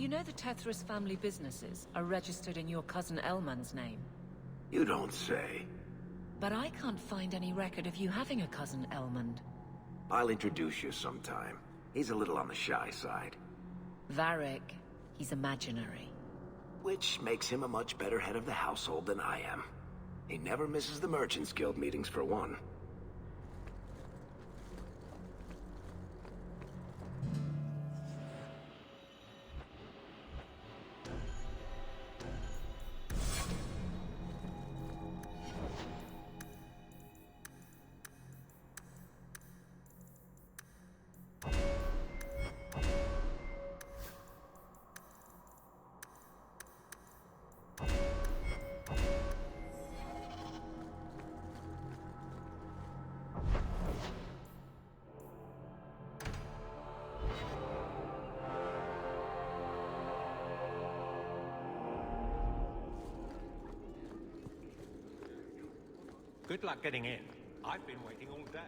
you know the Tethris family businesses are registered in your cousin Elman's name? You don't say. But I can't find any record of you having a cousin Elmond. I'll introduce you sometime. He's a little on the shy side. Varric, he's imaginary. Which makes him a much better head of the household than I am. He never misses the Merchants Guild meetings for one. Good luck getting in. I've been waiting all day.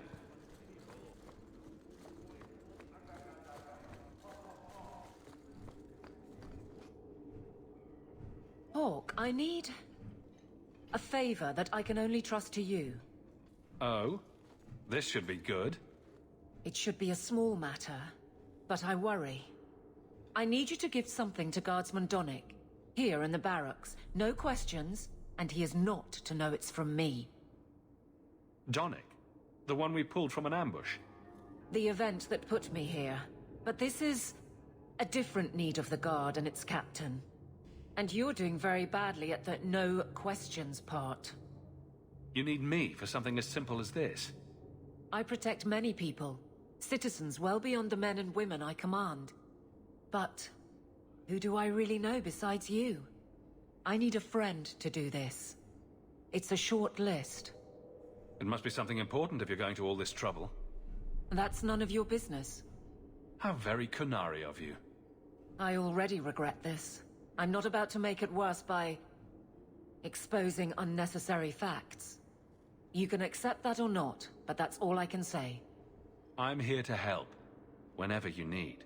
Hawk, I need a favor that I can only trust to you. Oh? This should be good. It should be a small matter, but I worry. I need you to give something to Guardsman Donnic, here in the barracks. No questions, and he is not to know it's from me. Donnic? The one we pulled from an ambush? The event that put me here. But this is a different need of the Guard and its captain. And you're doing very badly at the no questions part. You need me for something as simple as this? I protect many people, citizens well beyond the men and women I command. But who do I really know besides you? I need a friend to do this. It's a short list. It must be something important if you're going to all this trouble. That's none of your business. How very Kunari of you. I already regret this. I'm not about to make it worse by exposing unnecessary facts. You can accept that or not, but that's all I can say. I'm here to help, whenever you need.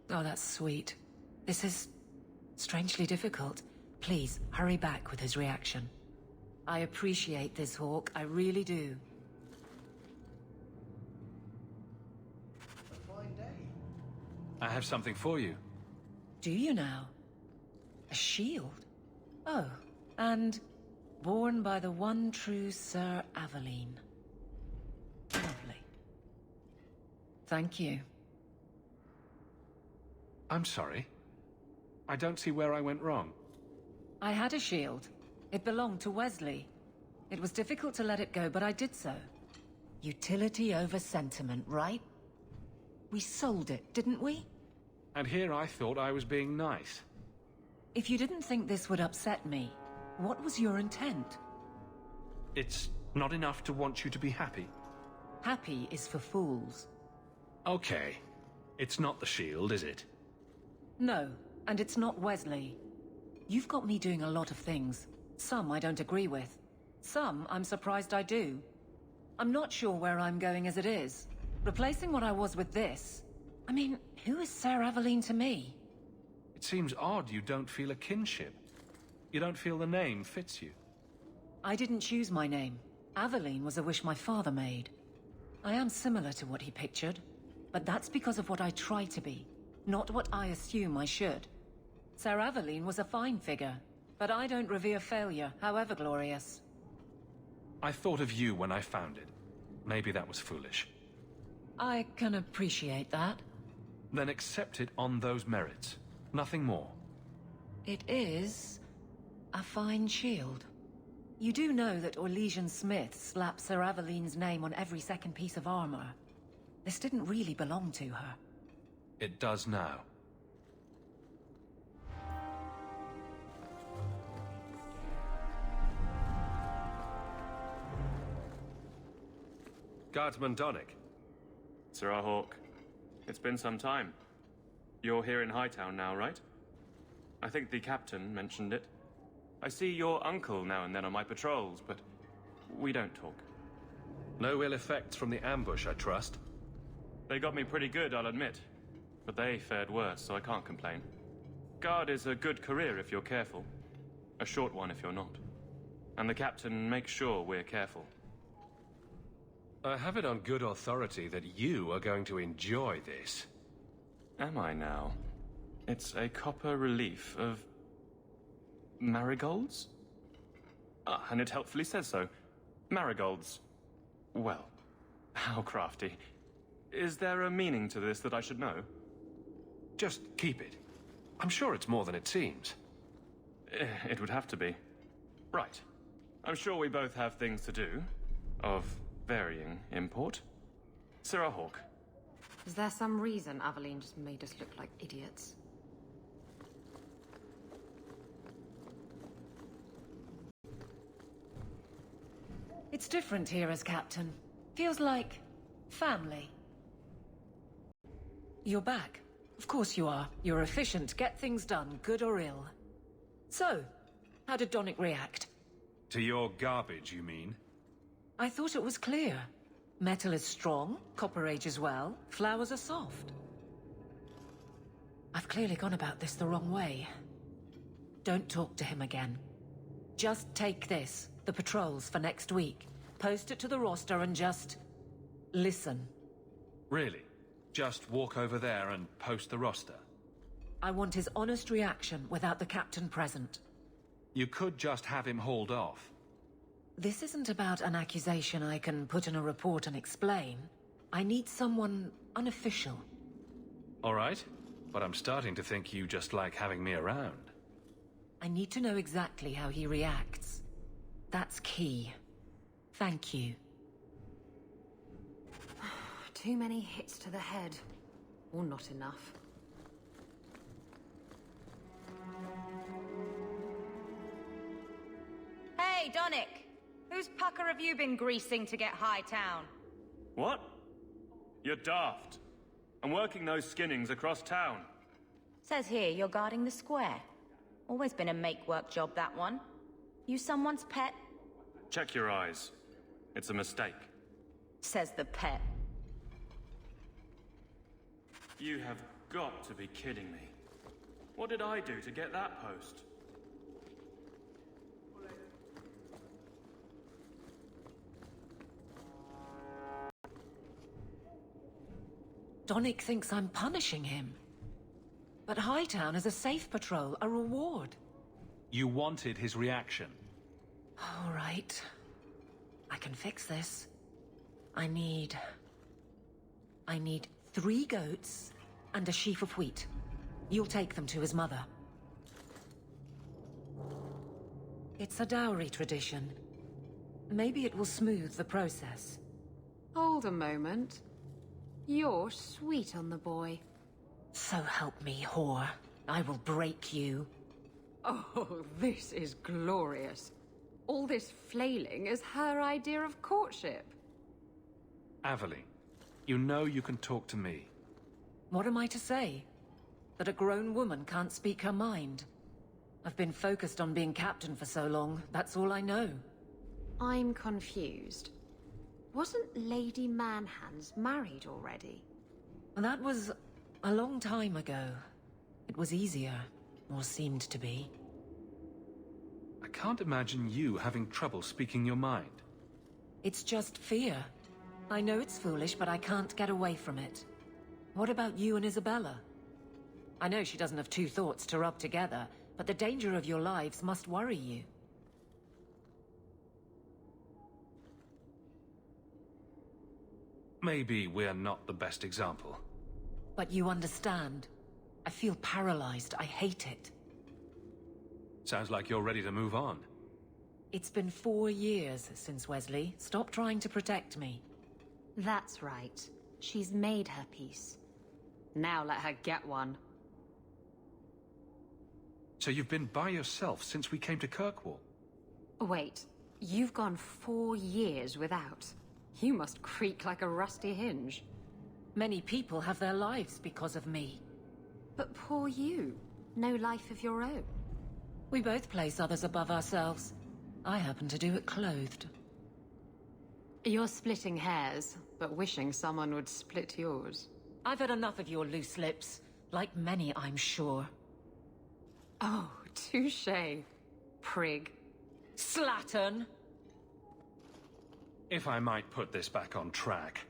Oh, that's sweet. This is strangely difficult. Please, hurry back with his reaction. I appreciate this, Hawk. I really do. A fine day. I have something for you. Do you now? A shield? Oh, and born by the one true Sir Aveline. Lovely. Thank you. I'm sorry. I don't see where I went wrong. I had a shield. It belonged to Wesley. It was difficult to let it go, but I did so. Utility over sentiment, right? We sold it, didn't we? And here I thought I was being nice. If you didn't think this would upset me, what was your intent? It's not enough to want you to be happy. Happy is for fools. Okay. It's not the shield, is it? No, and it's not Wesley. You've got me doing a lot of things. Some I don't agree with. Some I'm surprised I do. I'm not sure where I'm going as it is. Replacing what I was with this... I mean, who is Sir Aveline to me? It seems odd you don't feel a kinship. You don't feel the name fits you. I didn't choose my name. Aveline was a wish my father made. I am similar to what he pictured, but that's because of what I try to be, not what I assume I should. Sir Aveline was a fine figure, but I don't revere failure, however glorious. I thought of you when I found it. Maybe that was foolish. I can appreciate that. Then accept it on those merits. Nothing more. It is a fine shield. You do know that Orlesian Smith slapped Sir Aveline's name on every second piece of armor. This didn't really belong to her. It does now. Guardsman Donnic. Sir Hawk, it's been some time. You're here in Hightown now, right? I think the captain mentioned it. I see your uncle now and then on my patrols, but we don't talk. No ill effects from the ambush, I trust? They got me pretty good, I'll admit. But they fared worse, so I can't complain. Guard is a good career if you're careful. A short one if you're not. And the captain makes sure we're careful. I have it on good authority that you are going to enjoy this. Am I now? It's a copper relief of... marigolds? Ah, and it helpfully says so. Marigolds. Well, how crafty. Is there a meaning to this that I should know? Just keep it. I'm sure it's more than it seems. It would have to be. Right. I'm sure we both have things to do. Of varying import. Sirrah Hawk. Is there some reason Aveline just made us look like idiots? It's different here as captain. Feels like family. You're back. Of course you are. You're efficient, get things done, good or ill. So, how did Donnic react? To your garbage, you mean? I thought it was clear. Metal is strong, copper ages well, flowers are soft. I've clearly gone about this the wrong way. Don't talk to him again. Just take this, the patrols for next week. Post it to the roster and just... listen. Really? Just walk over there and post the roster? I want his honest reaction without the captain present. You could just have him hauled off. This isn't about an accusation I can put in a report and explain. I need someone unofficial. All right, but I'm starting to think you just like having me around. I need to know exactly how he reacts. That's key. Thank you. Too many hits to the head. Or not enough. Hey, Donnic! Whose pucker have you been greasing to get Hightown? What? You're daft. I'm working those skinnings across town. Says here you're guarding the square. Always been a make-work job, that one. You someone's pet? Check your eyes. It's a mistake. Says the pet. You have got to be kidding me. What did I do to get that post? Donnic thinks I'm punishing him. But Hightown is a safe patrol, a reward. You wanted his reaction. All right. I can fix this. I need 3 goats and a sheaf of wheat. You'll take them to his mother. It's a dowry tradition. Maybe it will smooth the process. Hold a moment. You're sweet on the boy. So help me, whore. I will break you. Oh, this is glorious. All this flailing is her idea of courtship. Aveline, you know you can talk to me. What am I to say? That a grown woman can't speak her mind? I've been focused on being captain for so long, that's all I know. I'm confused. Wasn't Lady Manhands married already? That was a long time ago. It was easier, or seemed to be. I can't imagine you having trouble speaking your mind. It's just fear. I know it's foolish, but I can't get away from it. What about you and Isabella? I know she doesn't have 2 thoughts to rub together, but the danger of your lives must worry you. Maybe we're not the best example. But you understand. I feel paralyzed. I hate it. Sounds like you're ready to move on. It's been 4 years since Wesley. Stop trying to protect me. That's right. She's made her peace. Now let her get one. So you've been by yourself since we came to Kirkwall? Wait, you've gone 4 years without. You must creak like a rusty hinge. Many people have their lives because of me. But poor you. No life of your own. We both place others above ourselves. I happen to do it clothed. You're splitting hairs, but wishing someone would split yours. I've had enough of your loose lips. Like many, I'm sure. Oh, touche, prig. Slattern! If I might put this back on track.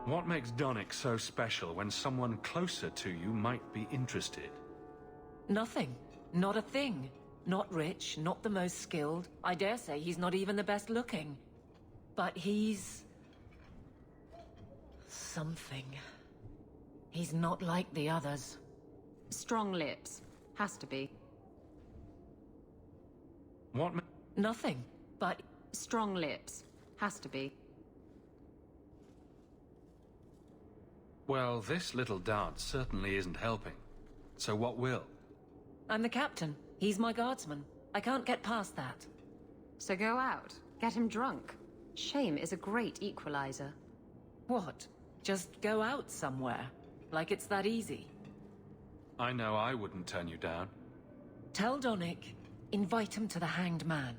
What makes Donnick so special when someone closer to you might be interested? Nothing. Not a thing. Not rich, not the most skilled. I dare say he's not even the best looking. But he's... something. He's not like the others. Strong lips. Has to be. What Nothing. But... Strong lips. Has to be. Well, this little dance certainly isn't helping. So what will? I'm the captain. He's my guardsman. I can't get past that. So go out. Get him drunk. Shame is a great equalizer. What? Just go out somewhere? Like it's that easy? I know I wouldn't turn you down. Tell Donnick, invite him to the Hanged Man.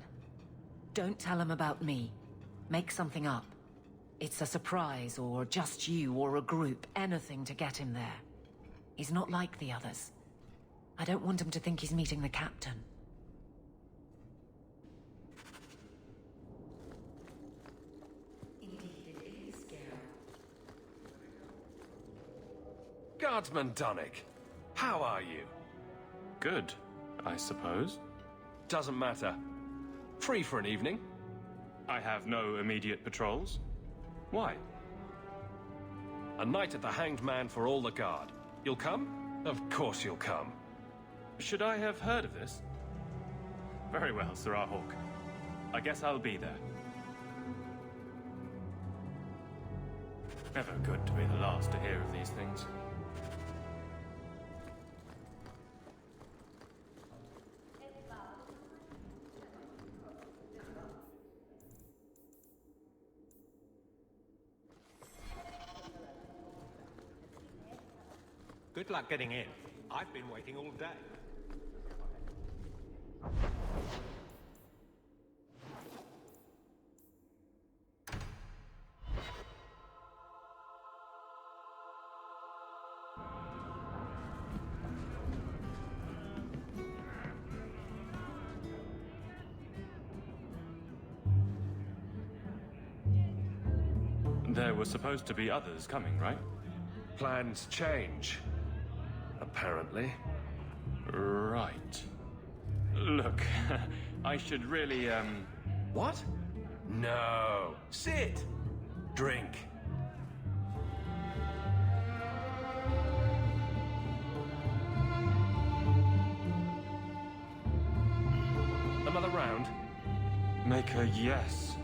Don't tell him about me. Make something up. It's a surprise, or just you, or a group, anything to get him there. He's not like the others. I don't want him to think he's meeting the captain. Indeed, it is scary. Guardsman Donnick, how are you? Good, I suppose. Doesn't matter. Free for an evening? I have no immediate patrols. Why? A night at the Hanged Man for all the guard. You'll come? Of course you'll come. Should I have heard of this? Very well, Sir Hawk. I guess I'll be there. Never good to be the last to hear of these things. Good luck getting in. I've been waiting all day. There were supposed to be others coming, right? Plans change. Apparently. Right. Look, I should really, What? No. Sit. Drink. Another round? make a yes.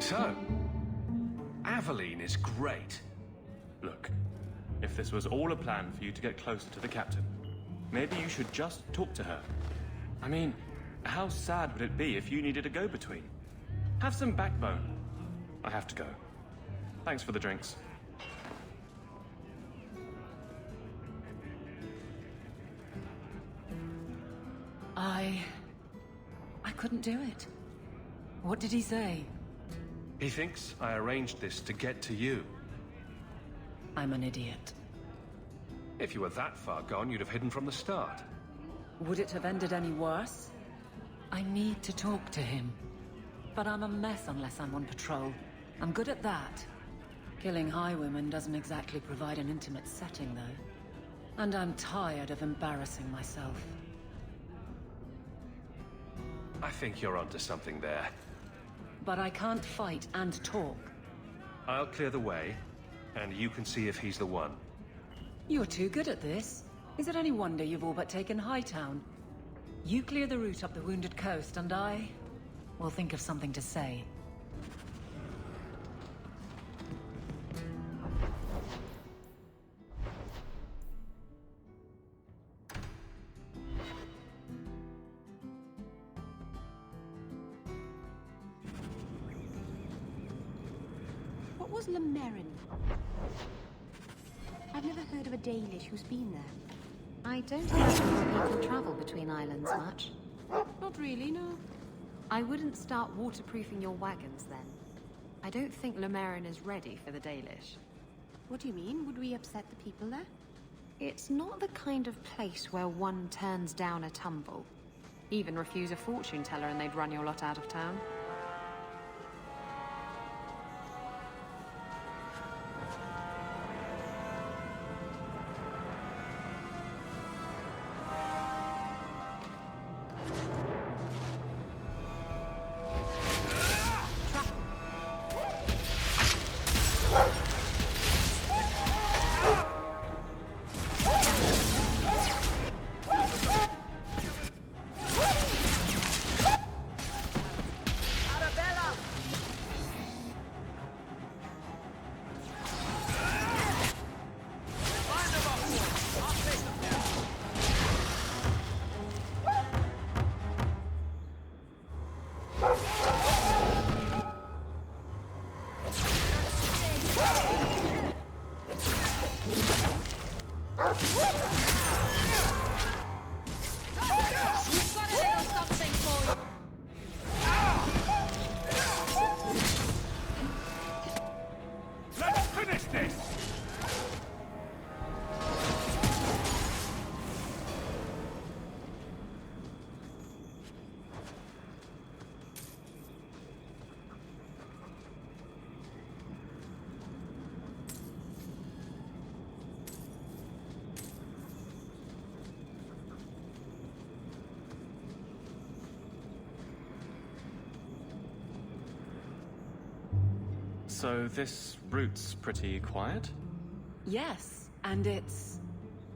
So, Aveline is great. Look, if this was all a plan for you to get closer to the captain, maybe you should just talk to her. I mean, how sad would it be if you needed a go-between? Have some backbone. I have to go. Thanks for the drinks. I couldn't do it. What did he say? He thinks I arranged this to get to you. I'm an idiot. If you were that far gone, you'd have hidden from the start. Would it have ended any worse? I need to talk to him. But I'm a mess unless I'm on patrol. I'm good at that. Killing highwaymen doesn't exactly provide an intimate setting, though. And I'm tired of embarrassing myself. I think you're onto something there. But I can't fight and talk. I'll clear the way, and you can see if he's the one. You're too good at this. Is it any wonder you've all but taken Hightown? You clear the route up the Wounded Coast, and I will think of something to say. What was Merrill? I've never heard of a Dalish who's been there. I don't imagine more people travel between islands much. Not really, no. I wouldn't start waterproofing your wagons then. I don't think Lemerin is ready for the Dalish. What do you mean? Would we upset the people there? It's not the kind of place where one turns down a tumble. Even refuse a fortune teller and they'd run your lot out of town. So this route's pretty quiet? Yes, and it's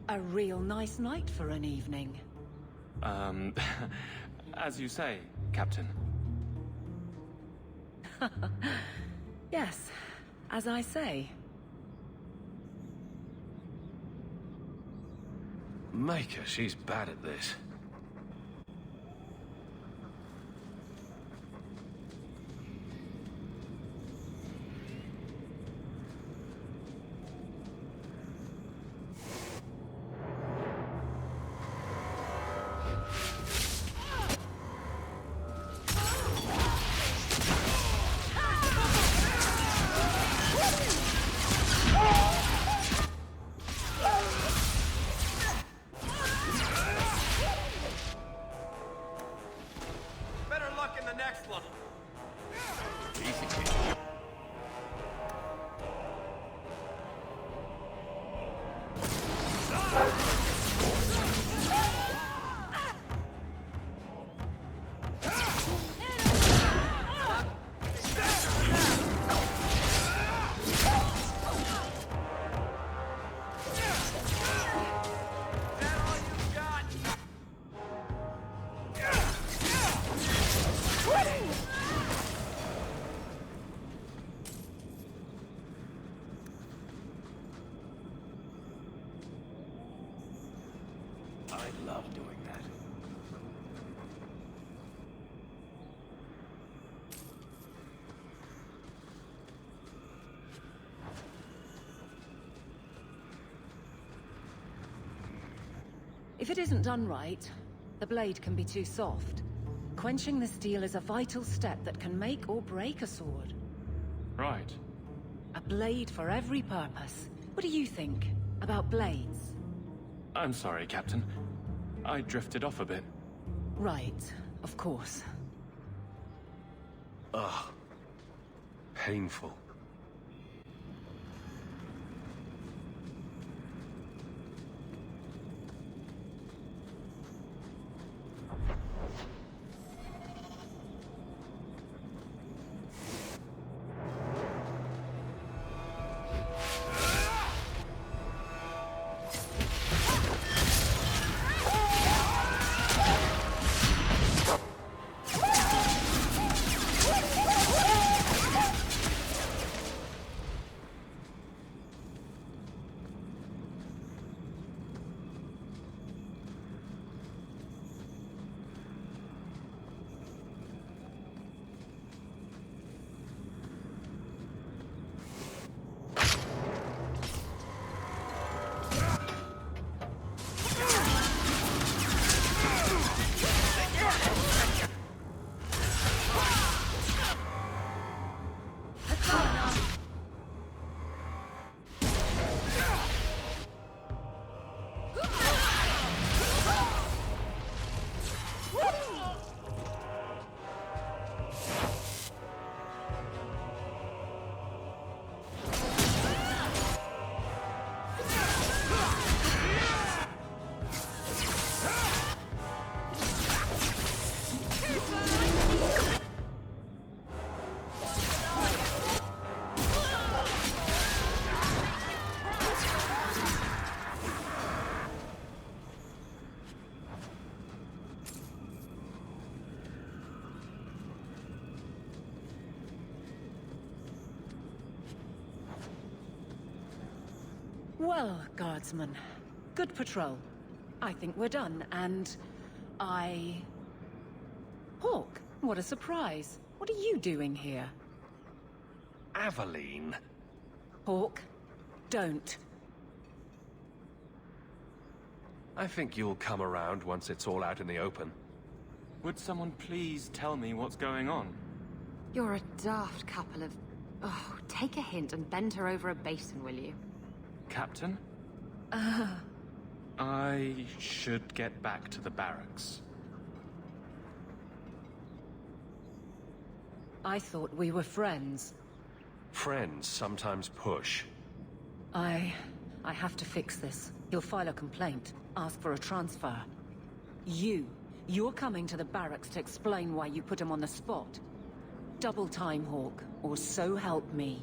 a real nice night for an evening. As you say, Captain. Yes, as I say. Maker, she's bad at this. I love doing that. If it isn't done right, the blade can be too soft. Quenching the steel is a vital step that can make or break a sword. Right. A blade for every purpose. What do you think about blades? I'm sorry, Captain. I drifted off a bit. Right, of course. Ugh. Painful. Well, guardsman, good patrol. I think we're done, and Hawk, what a surprise. What are you doing here? Aveline. Hawk, don't. I think you'll come around once it's all out in the open. Would someone please tell me what's going on? You're a daft couple of... Oh, take a hint and bend her over a basin, will you? Captain? I should get back to the barracks. I thought we were friends. Friends sometimes push. I have to fix this. He'll file a complaint, ask for a transfer. You're coming to the barracks to explain why you put him on the spot. Double time, Hawk, or so help me.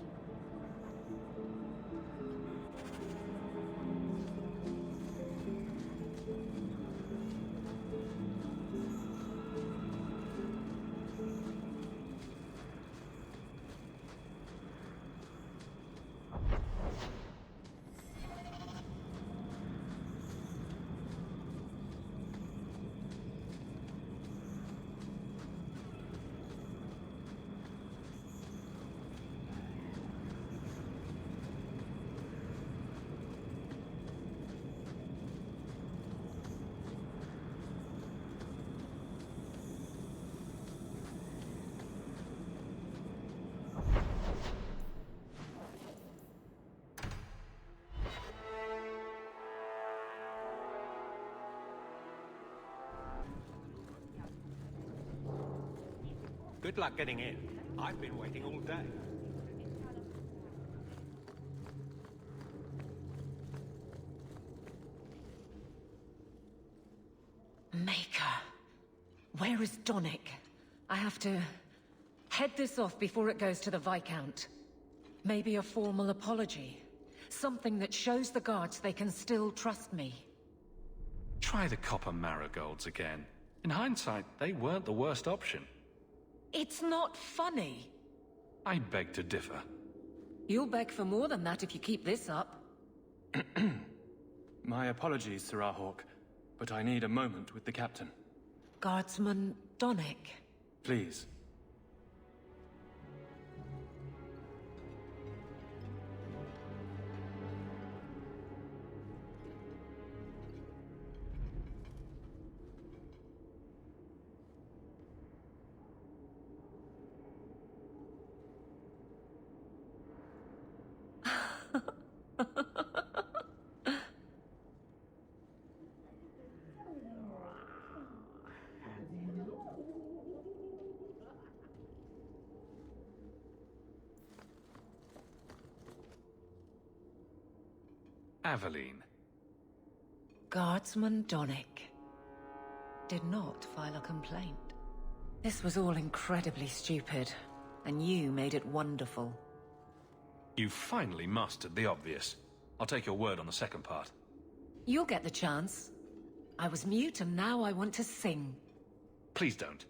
Good luck getting in. I've been waiting all day. Maker. Where is Donick? I have to head this off before it goes to the Viscount. Maybe a formal apology. Something that shows the guards they can still trust me. Try the copper marigolds again. In hindsight, they weren't the worst option. It's not funny. I beg to differ. You'll beg for more than that if you keep this up. My apologies, Sir Hawk, but I need a moment with the captain. Guardsman Donick. Please. Aveline. Guardsman Donick did not file a complaint. This was all incredibly stupid, and you made it wonderful. You finally mastered the obvious. I'll take your word on the second part. You'll get the chance. I was mute and now I want to sing. Please don't.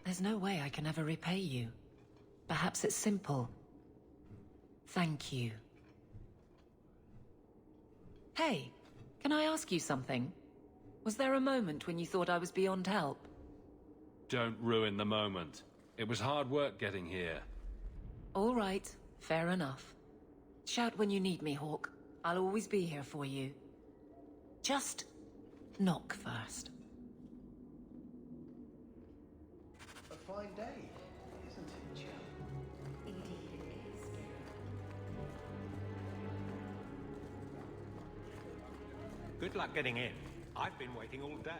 There's no way I can ever repay you. Perhaps it's simple. Thank you. Hey, can I ask you something? Was there a moment when you thought I was beyond help? Don't ruin the moment. It was hard work getting here. All right, fair enough. Shout when you need me, Hawk. I'll always be here for you. Just knock first. A fine day, isn't it, Joe? Good luck getting in. I've been waiting all day.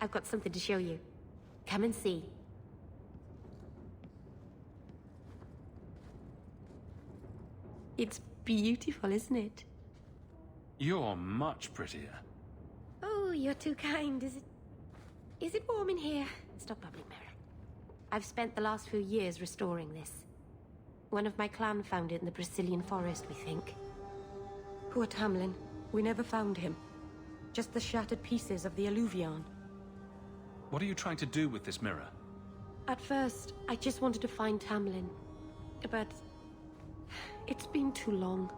I've got something to show you. Come and see. It's beautiful, isn't it? You're much prettier. Oh, you're too kind. Is it warm in here? Stop bubbling, Merrill. I've spent the last few years restoring this. One of my clan found it in the Brazilian forest, we think. Poor Tamlin. We never found him. Just the shattered pieces of the alluvion. What are you trying to do with this mirror? At first, I just wanted to find Tamlin. But... it's been too long.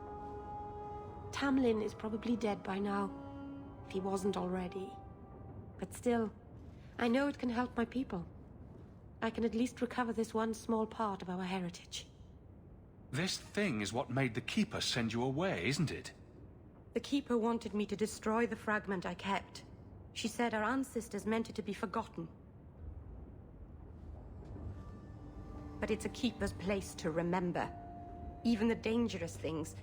Tamlin is probably dead by now, if he wasn't already. But still, I know it can help my people. I can at least recover this one small part of our heritage. This thing is what made the Keeper send you away, isn't it? The Keeper wanted me to destroy the fragment I kept. She said our ancestors meant it to be forgotten. But it's a Keeper's place to remember. Even the dangerous things.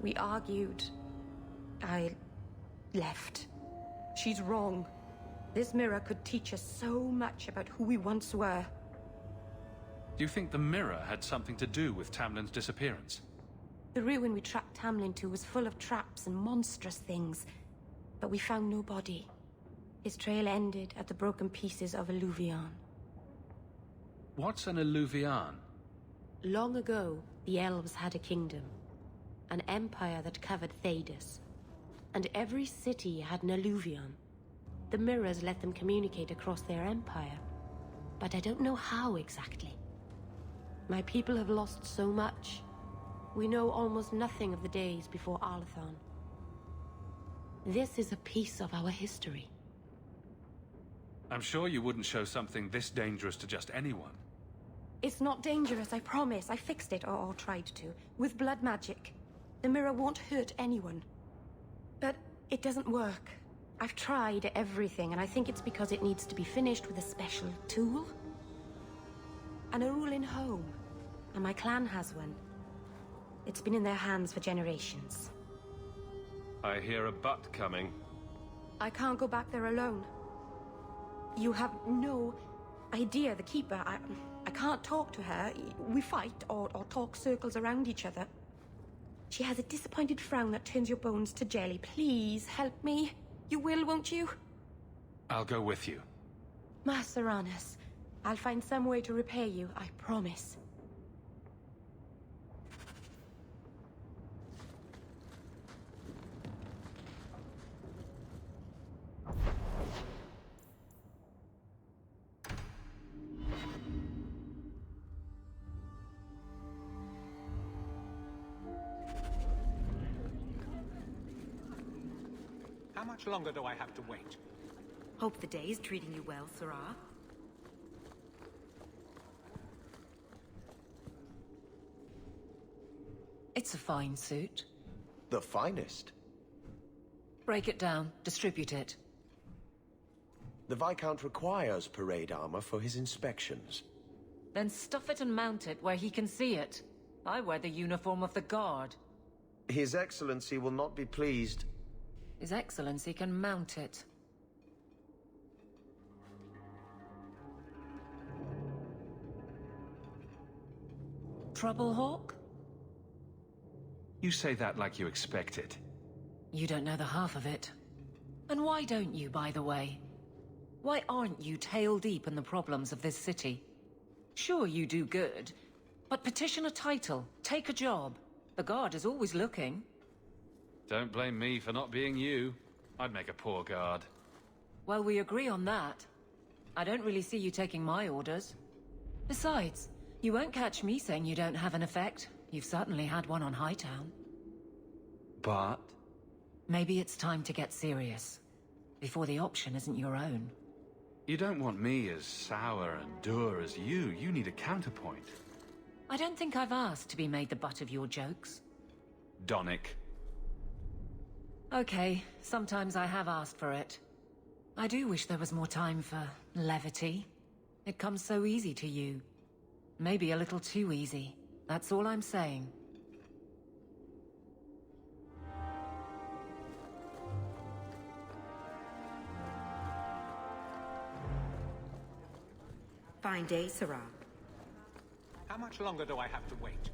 We argued. I left. She's wrong. This mirror could teach us so much about who we once were. Do you think the mirror had something to do with Tamlin's disappearance? The ruin we tracked Tamlin to was full of traps and monstrous things. But we found no body. His trail ended at the broken pieces of alluvion. What's an alluvion? Long ago, the elves had a kingdom. An empire that covered Thedas. And every city had an alluvion. The mirrors let them communicate across their empire. But I don't know how exactly. My people have lost so much. We know almost nothing of the days before Arlathon. This is a piece of our history. I'm sure you wouldn't show something this dangerous to just anyone. It's not dangerous, I promise. I fixed it, or tried to, with blood magic. The mirror won't hurt anyone. But it doesn't work. I've tried everything, and I think it's because it needs to be finished with a special tool. An Arulin home. And my clan has one. It's been in their hands for generations. I hear a butt coming. I can't go back there alone. You have no idea, the Keeper. I can't talk to her. We fight or talk circles around each other. She has a disappointed frown that turns your bones to jelly. Please, help me. You will, won't you? I'll go with you. Master Anus, I'll find some way to repay you, I promise. How much longer do I have to wait? Hope the day is treating you well, Sarah. It's a fine suit. The finest. Break it down, distribute it. The Viscount requires parade armor for his inspections. Then stuff it and mount it where he can see it. I wear the uniform of the Guard. His Excellency will not be pleased. His Excellency can mount it. Trouble, Hawk? You say that like you expect it. You don't know the half of it. And why don't you, by the way? Why aren't you tail deep in the problems of this city? Sure, you do good, but petition a title, take a job. The Guard is always looking. Don't blame me for not being you. I'd make a poor guard. Well, we agree on that. I don't really see you taking my orders. Besides, you won't catch me saying you don't have an effect. You've certainly had one on Hightown. But? Maybe it's time to get serious. Before the option isn't your own. You don't want me as sour and dour as you. You need a counterpoint. I don't think I've asked to be made the butt of your jokes. Donick. Okay, sometimes I have asked for it. I do wish there was more time for levity. It comes so easy to you. Maybe a little too easy. That's all I'm saying. Fine day, Sarah. How much longer do I have to wait?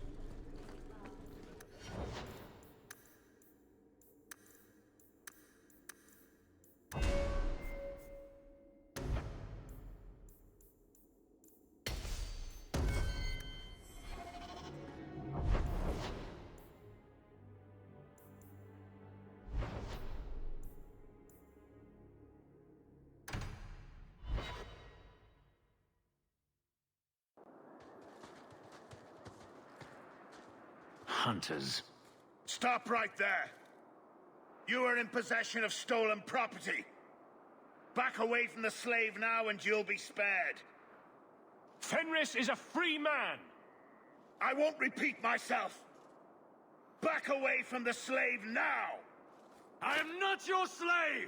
hunters. Stop right there. You are in possession of stolen property. Back away from the slave now and you'll be spared. Fenris is a free man! I won't repeat myself. Back away from the slave now! I am not your slave!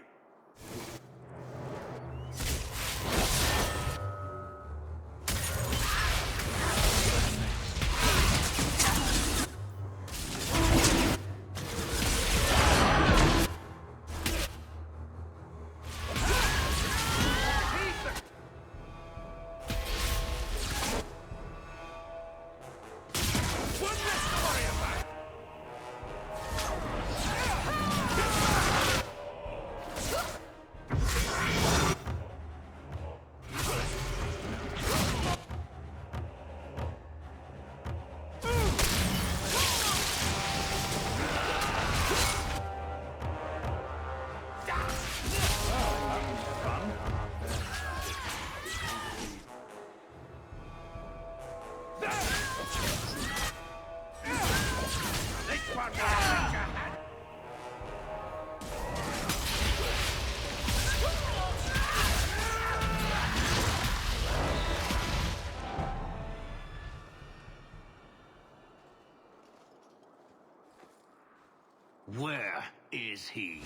Where is he?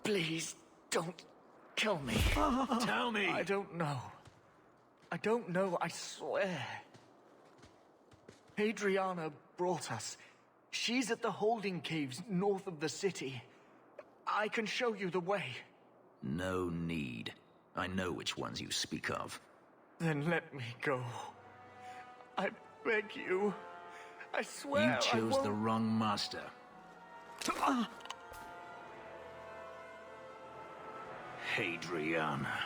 Please, don't kill me. Tell me! I don't know. I don't know, I swear. Adriana brought us. She's at the holding caves north of the city. I can show you the way. No need. I know which ones you speak of. Then let me go. I beg you. I swear You chose the wrong master. Adriana.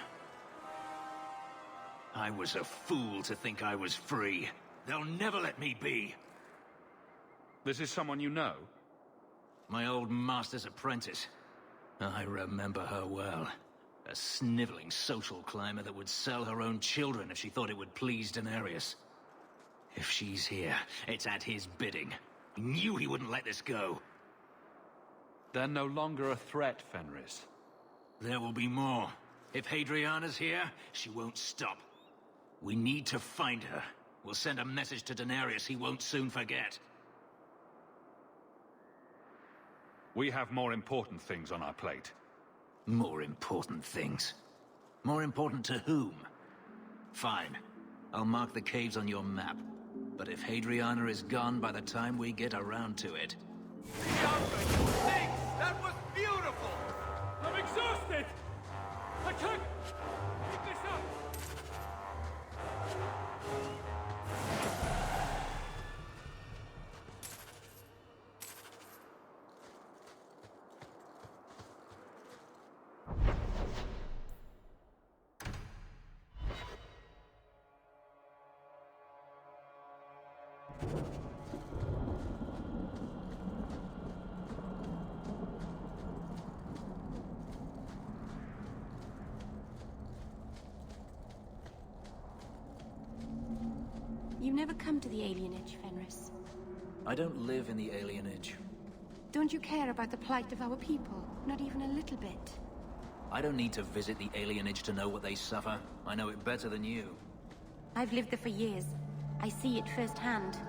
I was a fool to think I was free. They'll never let me be. This is someone you know? My old master's apprentice. I remember her well. A sniveling social climber that would sell her own children if she thought it would please Daenerys. If she's here, it's at his bidding. He knew he wouldn't let this go. They're no longer a threat, Fenris. There will be more. If Hadriana's here, she won't stop. We need to find her. We'll send a message to Daenerys he won't soon forget. We have more important things on our plate. More important things? More important to whom? Fine. I'll mark the caves on your map. But if Hadriana is gone by the time we get around to it... Thanks! That was beautiful! I'm exhausted! I can't keep this up! You never come to the alienage, Fenris. I don't live in the alienage. Don't you care about the plight of our people? Not even a little bit. I don't need to visit the alienage to know what they suffer. I know it better than you. I've lived there for years. I see it firsthand.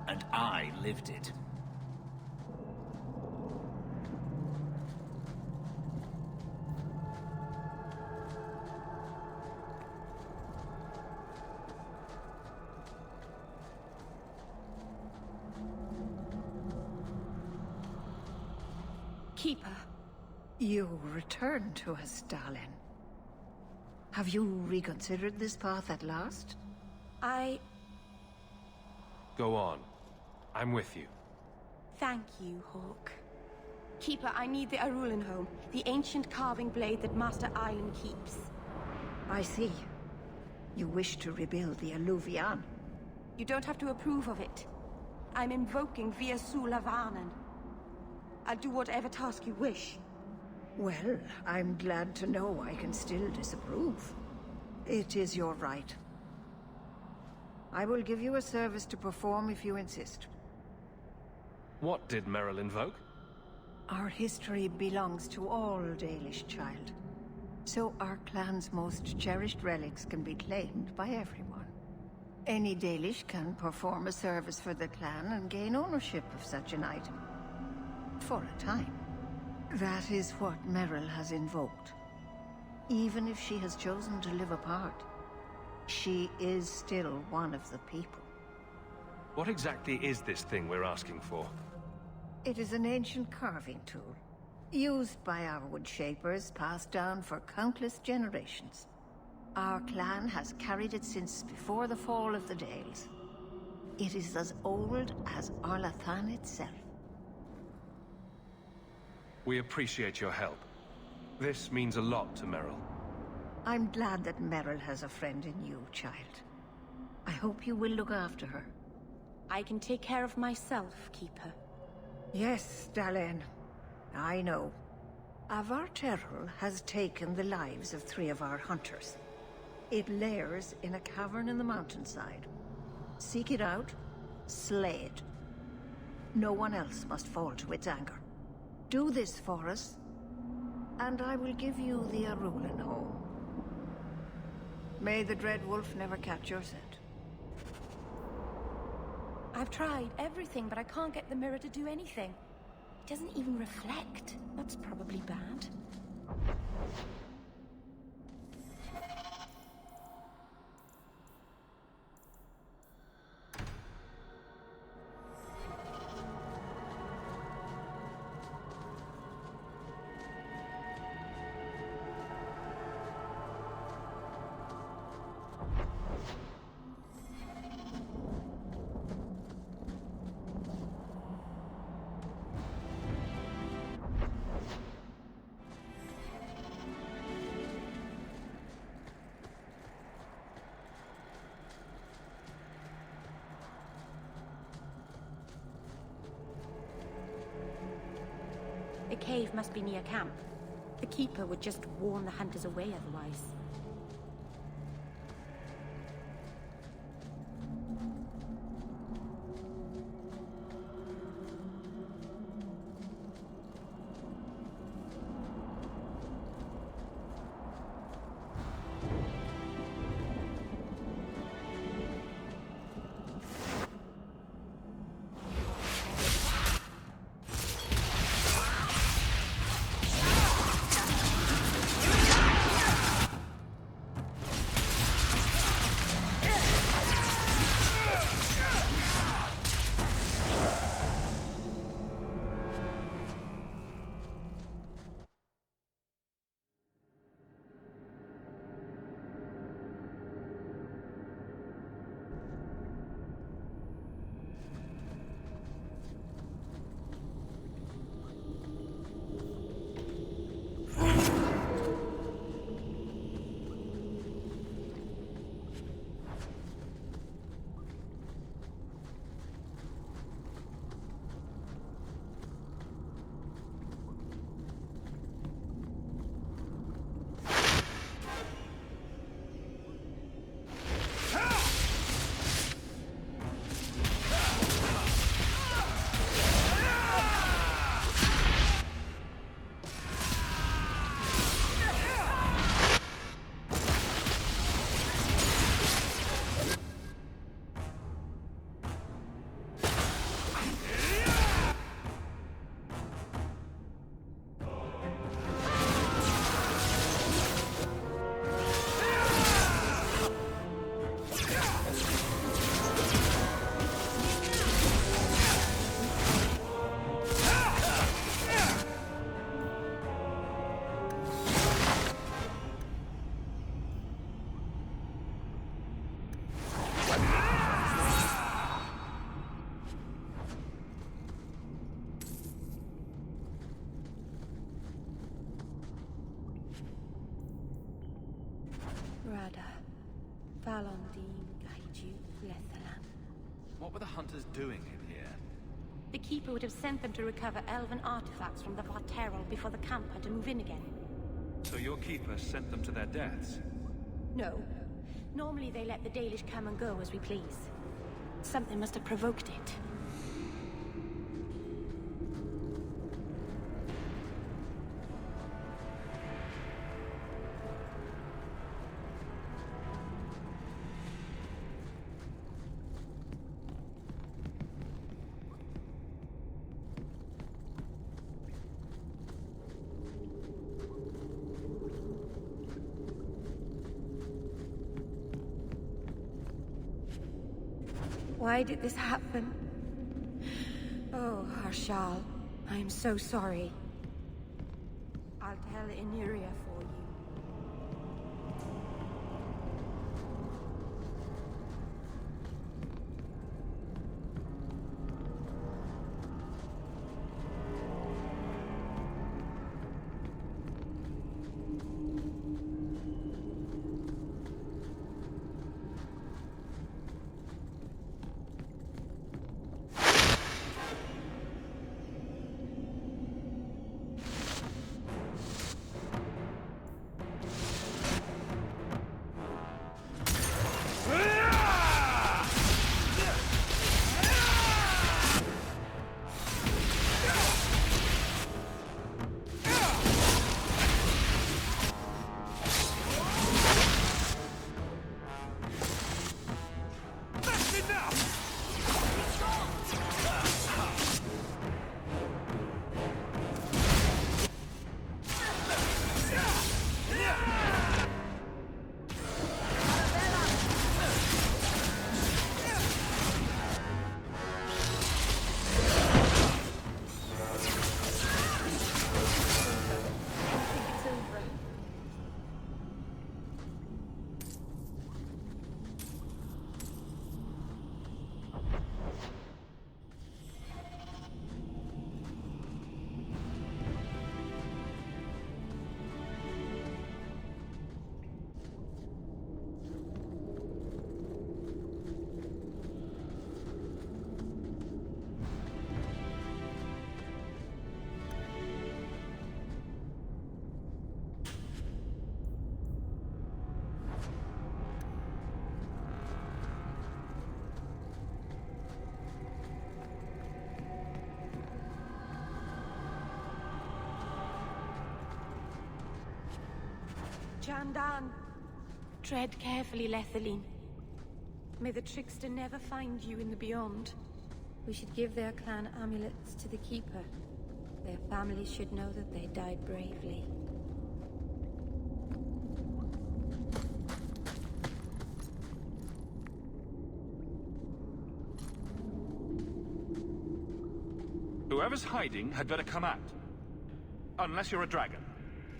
And I lived it. Keeper. You returned to us, darling. Have you reconsidered this path at last? Go on. I'm with you. Thank you, Hawk. Keeper, I need the Aveline home. The ancient carving blade that Master Aveline keeps. I see. You wish to rebuild the Alluvian. You don't have to approve of it. I'm invoking Via Sulavanen. I'll do whatever task you wish. Well, I'm glad to know I can still disapprove. It is your right. I will give you a service to perform if you insist. What did Merrill invoke? Our history belongs to all Dalish, child. So our clan's most cherished relics can be claimed by everyone. Any Dalish can perform a service for the clan and gain ownership of such an item. For a time. That is what Merrill has invoked. Even if she has chosen to live apart, she is still one of the people. What exactly is this thing we're asking for? It is an ancient carving tool, used by our wood shapers, passed down for countless generations. Our clan has carried it since before the fall of the Dales. It is as old as Arlathan itself. We appreciate your help. This means a lot to Merrill. I'm glad that Merrill has a friend in you, child. I hope you will look after her. I can take care of myself, Keeper. Yes, Dalen. I know. Avar Terrell has taken the lives of 3 of our hunters. It lairs in a cavern in the mountainside. Seek it out, slay it. No one else must fall to its anger. Do this for us, and I will give you the Aveline home. May the Dread Wolf never catch your scent. I've tried everything, but I can't get the mirror to do anything. It doesn't even reflect. That's probably bad. The cave must be near camp. The Keeper would just warn the hunters away otherwise. What were the hunters doing in here? The Keeper would have sent them to recover elven artifacts from the Varterol before the camp had to move in again. So your Keeper sent them to their deaths? No. Normally they let the Dalish come and go as we please. Something must have provoked it. Why did this happen? Oh, Harshal, I am so sorry. I'll tell Inuria for you. Chandan! Tread carefully, Aveline. May the trickster never find you in the beyond. We should give their clan amulets to the Keeper. Their families should know that they died bravely. Whoever's hiding had better come out. Unless you're a dragon.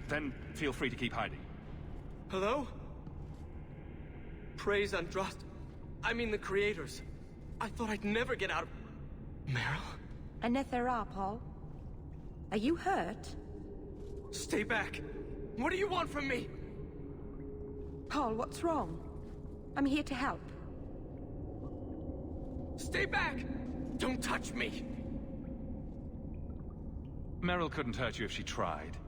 Then feel free to keep hiding. Hello? Praise Andrast. I mean the creators. I thought I'd never get out of... Merrill? Anethera, Paul. Are you hurt? Stay back. What do you want from me? Paul, what's wrong? I'm here to help. Stay back! Don't touch me! Merrill couldn't hurt you if she tried.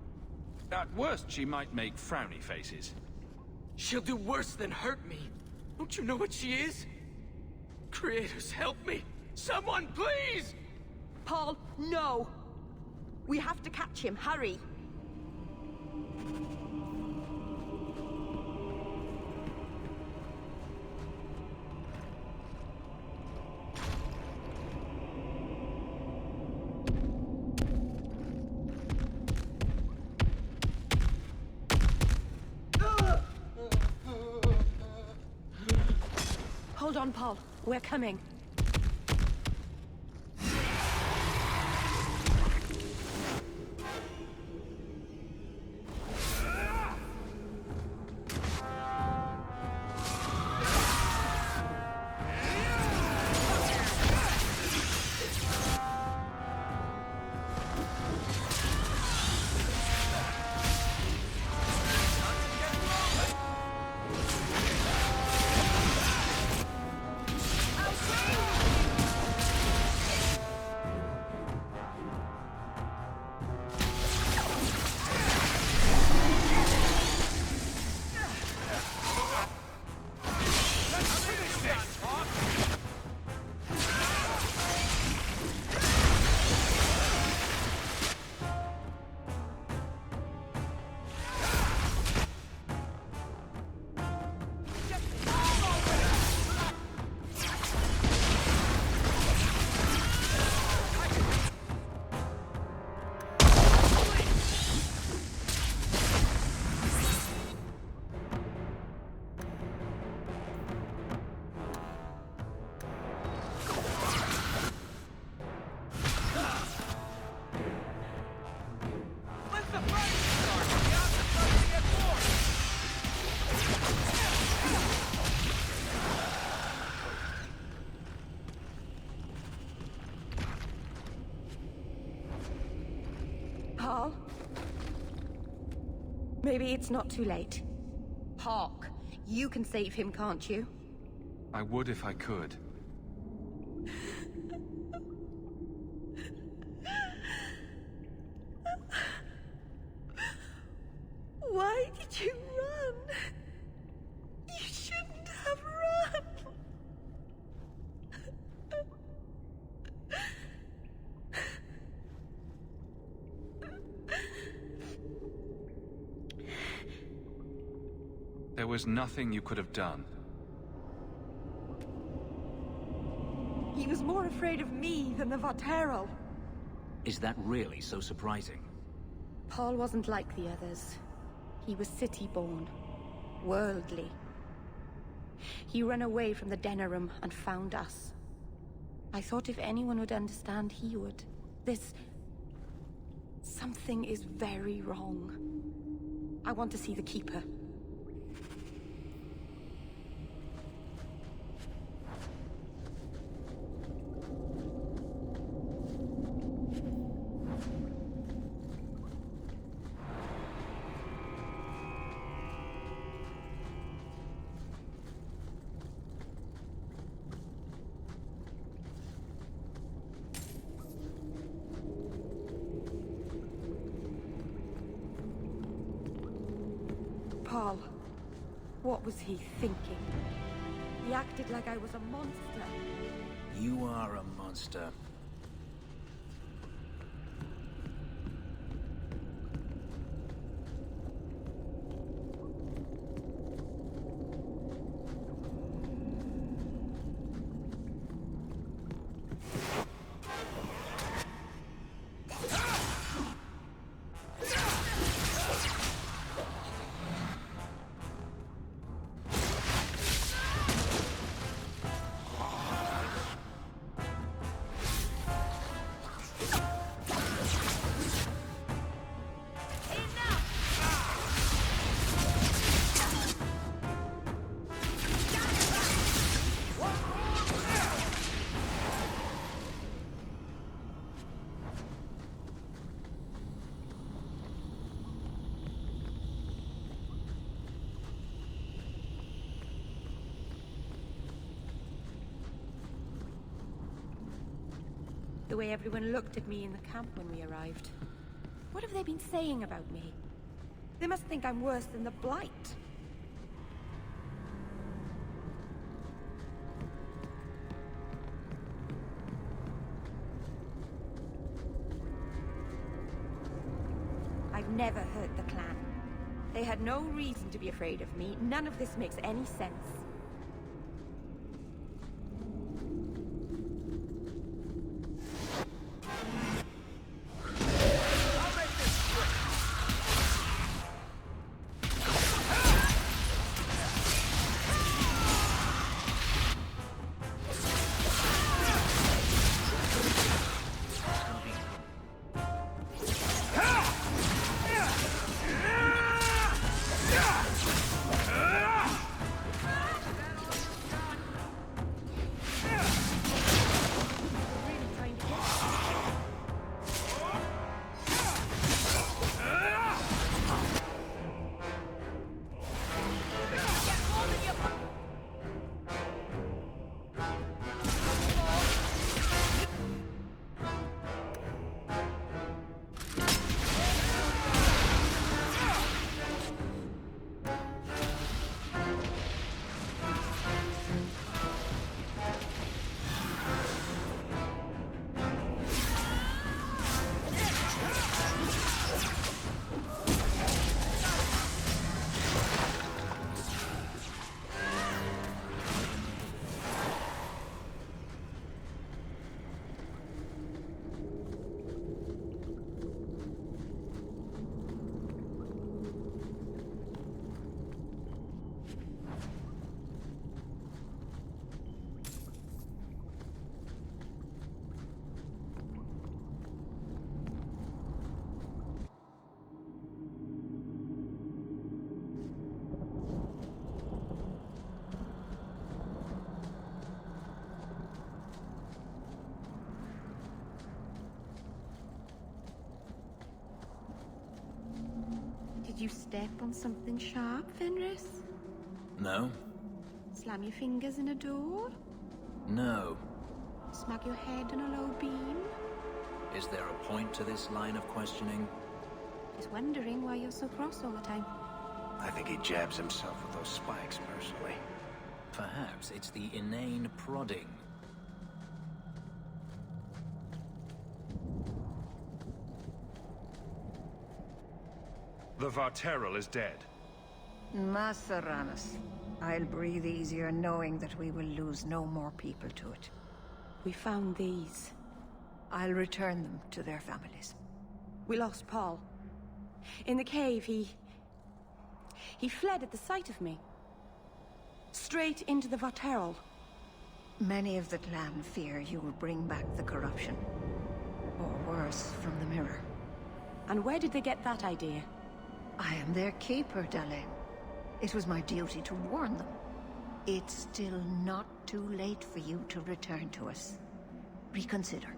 At worst, she might make frowny faces. She'll do worse than hurt me. Don't you know what she is? Creators, help me! Someone, please! Paul, no! We have to catch him, hurry! Hold on, Paul. We're coming. I'll Paul. Maybe it's not too late. Hawk, you can save him, can't you? I would if I could. Why did you run? You shouldn't have run. There was nothing you could have done. He was more afraid of me than of Merrill. Is that really so surprising? Paul wasn't like the others. He was city-born, worldly. He ran away from the Denerim and found us. I thought if anyone would understand, he would. Something is very wrong. I want to see the Keeper. Paul, what was he thinking? He acted like I was a monster. You are a monster. The way everyone looked at me in the camp when we arrived. What have they been saying about me? They must think I'm worse than the Blight. I've never hurt the clan. They had no reason to be afraid of me. None of this makes any sense. Did you step on something sharp, Fenris? No? Slam your fingers in a door? No. Smack your head on a low beam? Is there a point to this line of questioning? Just wondering why you're so cross all the time. I think he jabs himself with those spikes, personally. Perhaps it's the inane prodding. The Varterral is dead. Maseranas. I'll breathe easier knowing that we will lose no more people to it. We found these. I'll return them to their families. We lost Paul. In the cave, he fled at the sight of me. Straight into the Varterral. Many of the clan fear you will bring back the corruption. Or worse, from the mirror. And where did they get that idea? I am their keeper, Dalain. It was my duty to warn them. It's still not too late for you to return to us. Reconsider.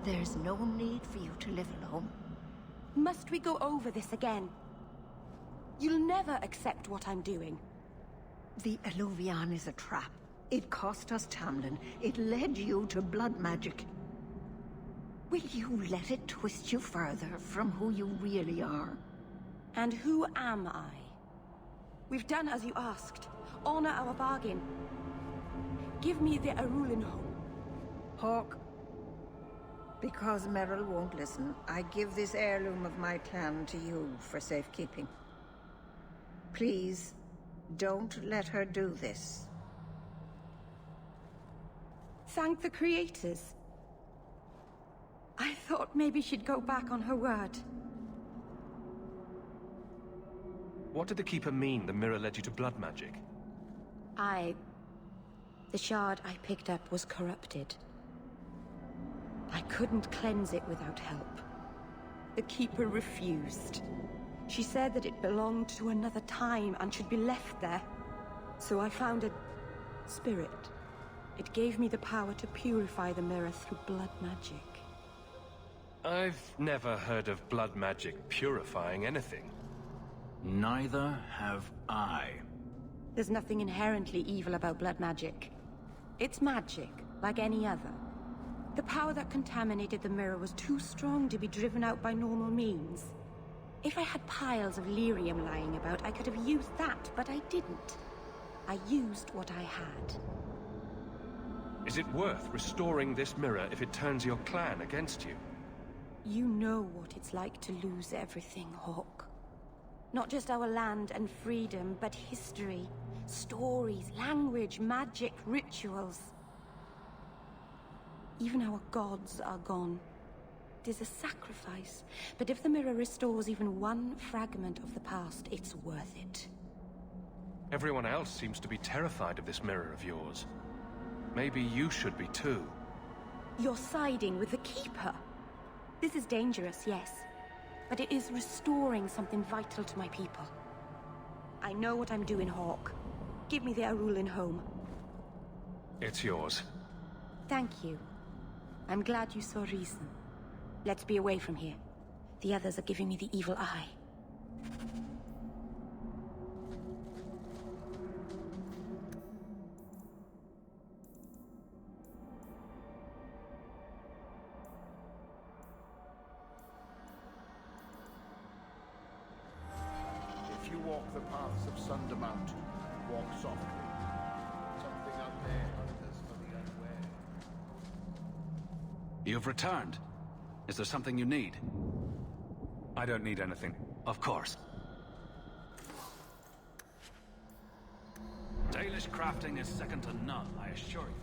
There's no need for you to live alone. Must we go over this again? You'll never accept what I'm doing. The Alluvion is a trap. It cost us Tamlin. It led you to blood magic. Will you let it twist you further from who you really are? And who am I? We've done as you asked. Honor our bargain. Give me the Aveline home. Hawk. Because Merrill won't listen, I give this heirloom of my clan to you for safekeeping. Please, don't let her do this. Thank the creators. I thought maybe she'd go back on her word. What did the Keeper mean the mirror led you to blood magic? The shard I picked up was corrupted. I couldn't cleanse it without help. The Keeper refused. She said that it belonged to another time and should be left there. So I found a spirit. It gave me the power to purify the mirror through blood magic. I've never heard of blood magic purifying anything. Neither have I. There's nothing inherently evil about blood magic. It's magic, like any other. The power that contaminated the mirror was too strong to be driven out by normal means. If I had piles of lyrium lying about, I could have used that, but I didn't. I used what I had. Is it worth restoring this mirror if it turns your clan against you? You know what it's like to lose everything, Hawk. Not just our land and freedom, but history, stories, language, magic, rituals. Even our gods are gone. It is a sacrifice, but if the mirror restores even one fragment of the past, it's worth it. Everyone else seems to be terrified of this mirror of yours. Maybe you should be too. You're siding with the Keeper. This is dangerous, yes. But it is restoring something vital to my people. I know what I'm doing, Hawk. Give me the Aveline home. It's yours. Thank you. I'm glad you saw reason. Let's be away from here. The others are giving me the evil eye. If you walk the paths of Sunder Mountain, walk softly. Something up there hunters for the unwary. You've returned. Is there something you need? I don't need anything. Of course. Dalish crafting is second to none, I assure you.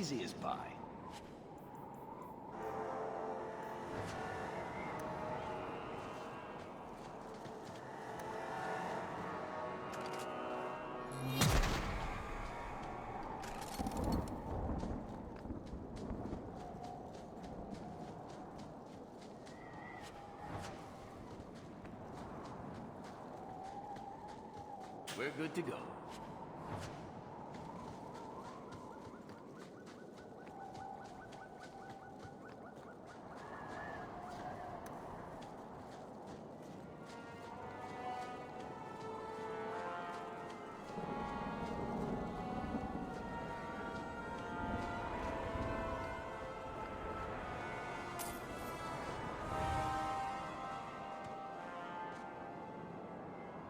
easy as pie. We're good to go.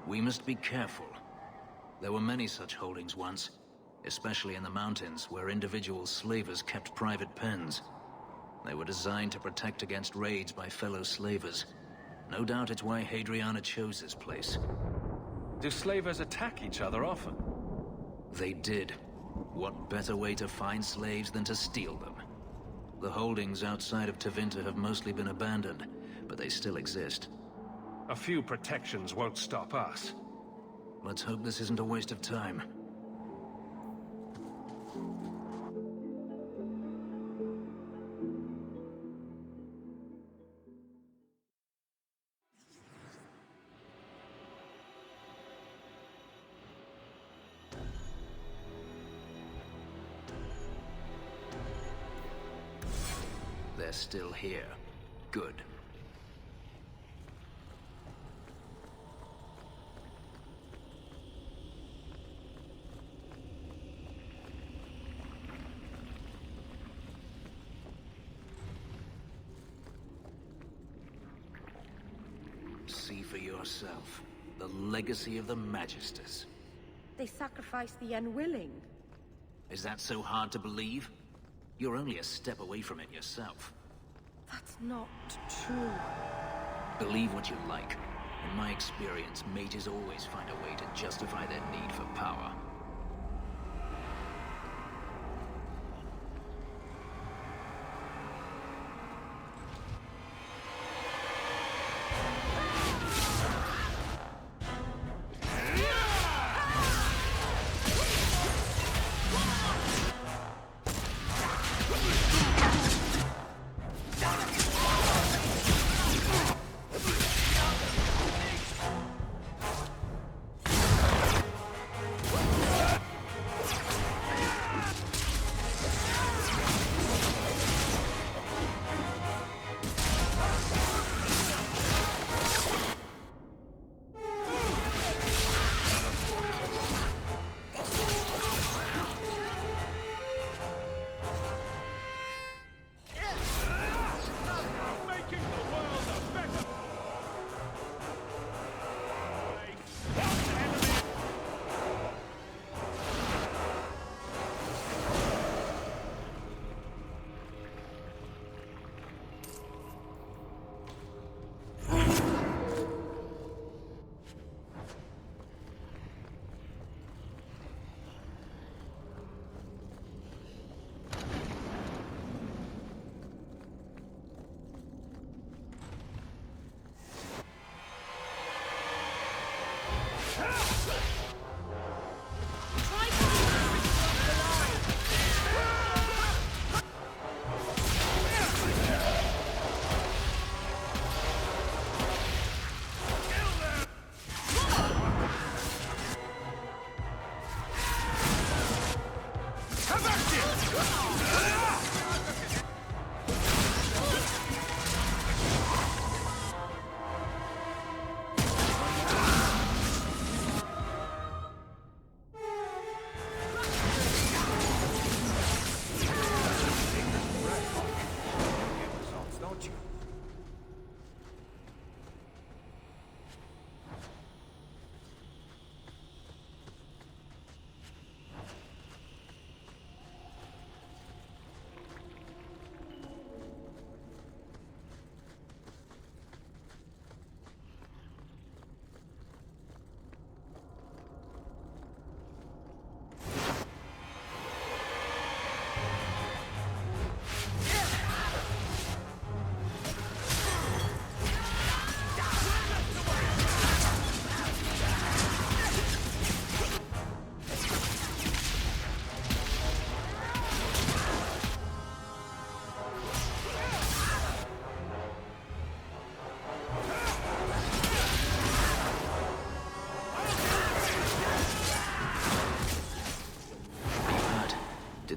We must be careful. There were many such holdings once, especially in the mountains, where individual slavers kept private pens. They were designed to protect against raids by fellow slavers. No doubt it's why Hadriana chose this place. Do slavers attack each other often? They did. What better way to find slaves than to steal them? The holdings outside of Tevinter have mostly been abandoned, but they still exist. A few protections won't stop us. Let's hope this isn't a waste of time. They're still here. Good. See for yourself. The legacy of the Magisters. They sacrifice the unwilling. Is that so hard to believe? You're only a step away from it yourself. That's not true. Believe what you like. In my experience, mages always find a way to justify their need for power.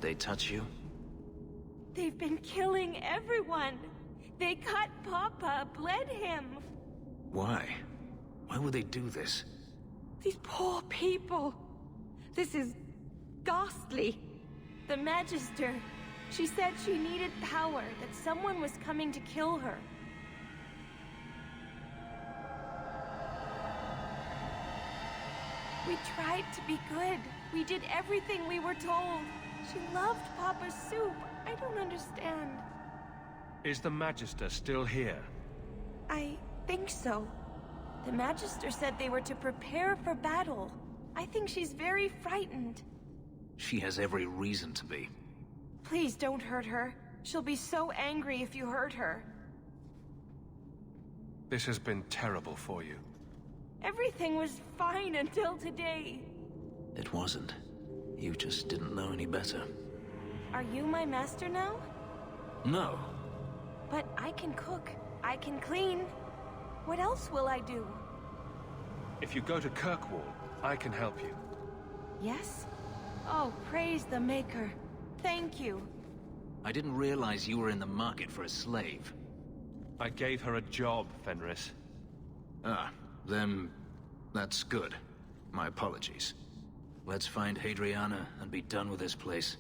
they touch you? They've been killing everyone. They cut Papa, bled him. Why? Why would they do this? These poor people. This is ghastly. The Magister, she said she needed power, that someone was coming to kill her. We tried to be good. We did everything we were told. She loved Papa's soup. I don't understand. Is the Magister still here? I think so. The Magister said they were to prepare for battle. I think she's very frightened. She has every reason to be. Please don't hurt her. She'll be so angry if you hurt her. This has been terrible for you. Everything was fine until today. It wasn't. You just didn't know any better. Are you my master now? No. But I can cook. I can clean. What else will I do? If you go to Kirkwall, I can help you. Yes? Oh, praise the Maker. Thank you. I didn't realize you were in the market for a slave. I gave her a job, Fenris. Ah, then that's good. My apologies. Let's find Hadriana and be done with this place.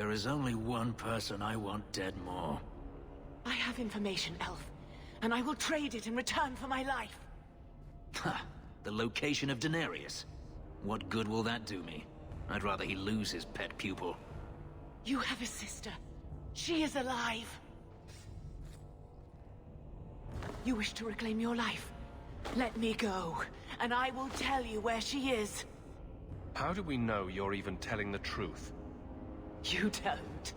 There is only one person I want dead more. I have information, Elf, and I will trade it in return for my life. Ha! The location of Daenerys. What good will that do me? I'd rather he lose his pet pupil. You have a sister. She is alive. You wish to reclaim your life? Let me go, and I will tell you where she is. How do we know you're even telling the truth? You don't.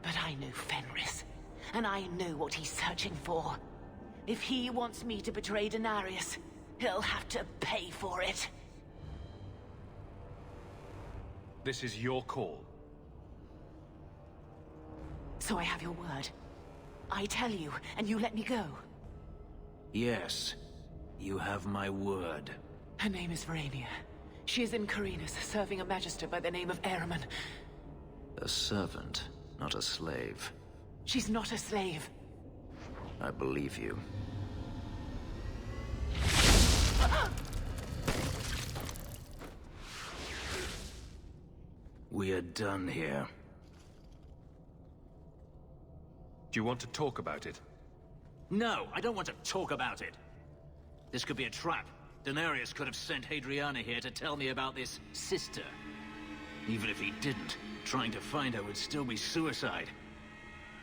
But I knew Fenris, and I knew what he's searching for. If he wants me to betray Daenerys, he'll have to pay for it. This is your call. So I have your word. I tell you, and you let me go. Yes. You have my word. Her name is Verania. She is in Carinus, serving a magister by the name of Ehrman. A servant, not a slave. She's not a slave. I believe you. We are done here. Do you want to talk about it? No, I don't want to talk about it. This could be a trap. Daenerys could have sent Hadriana here to tell me about this sister. Even if he didn't, trying to find her would still be suicide.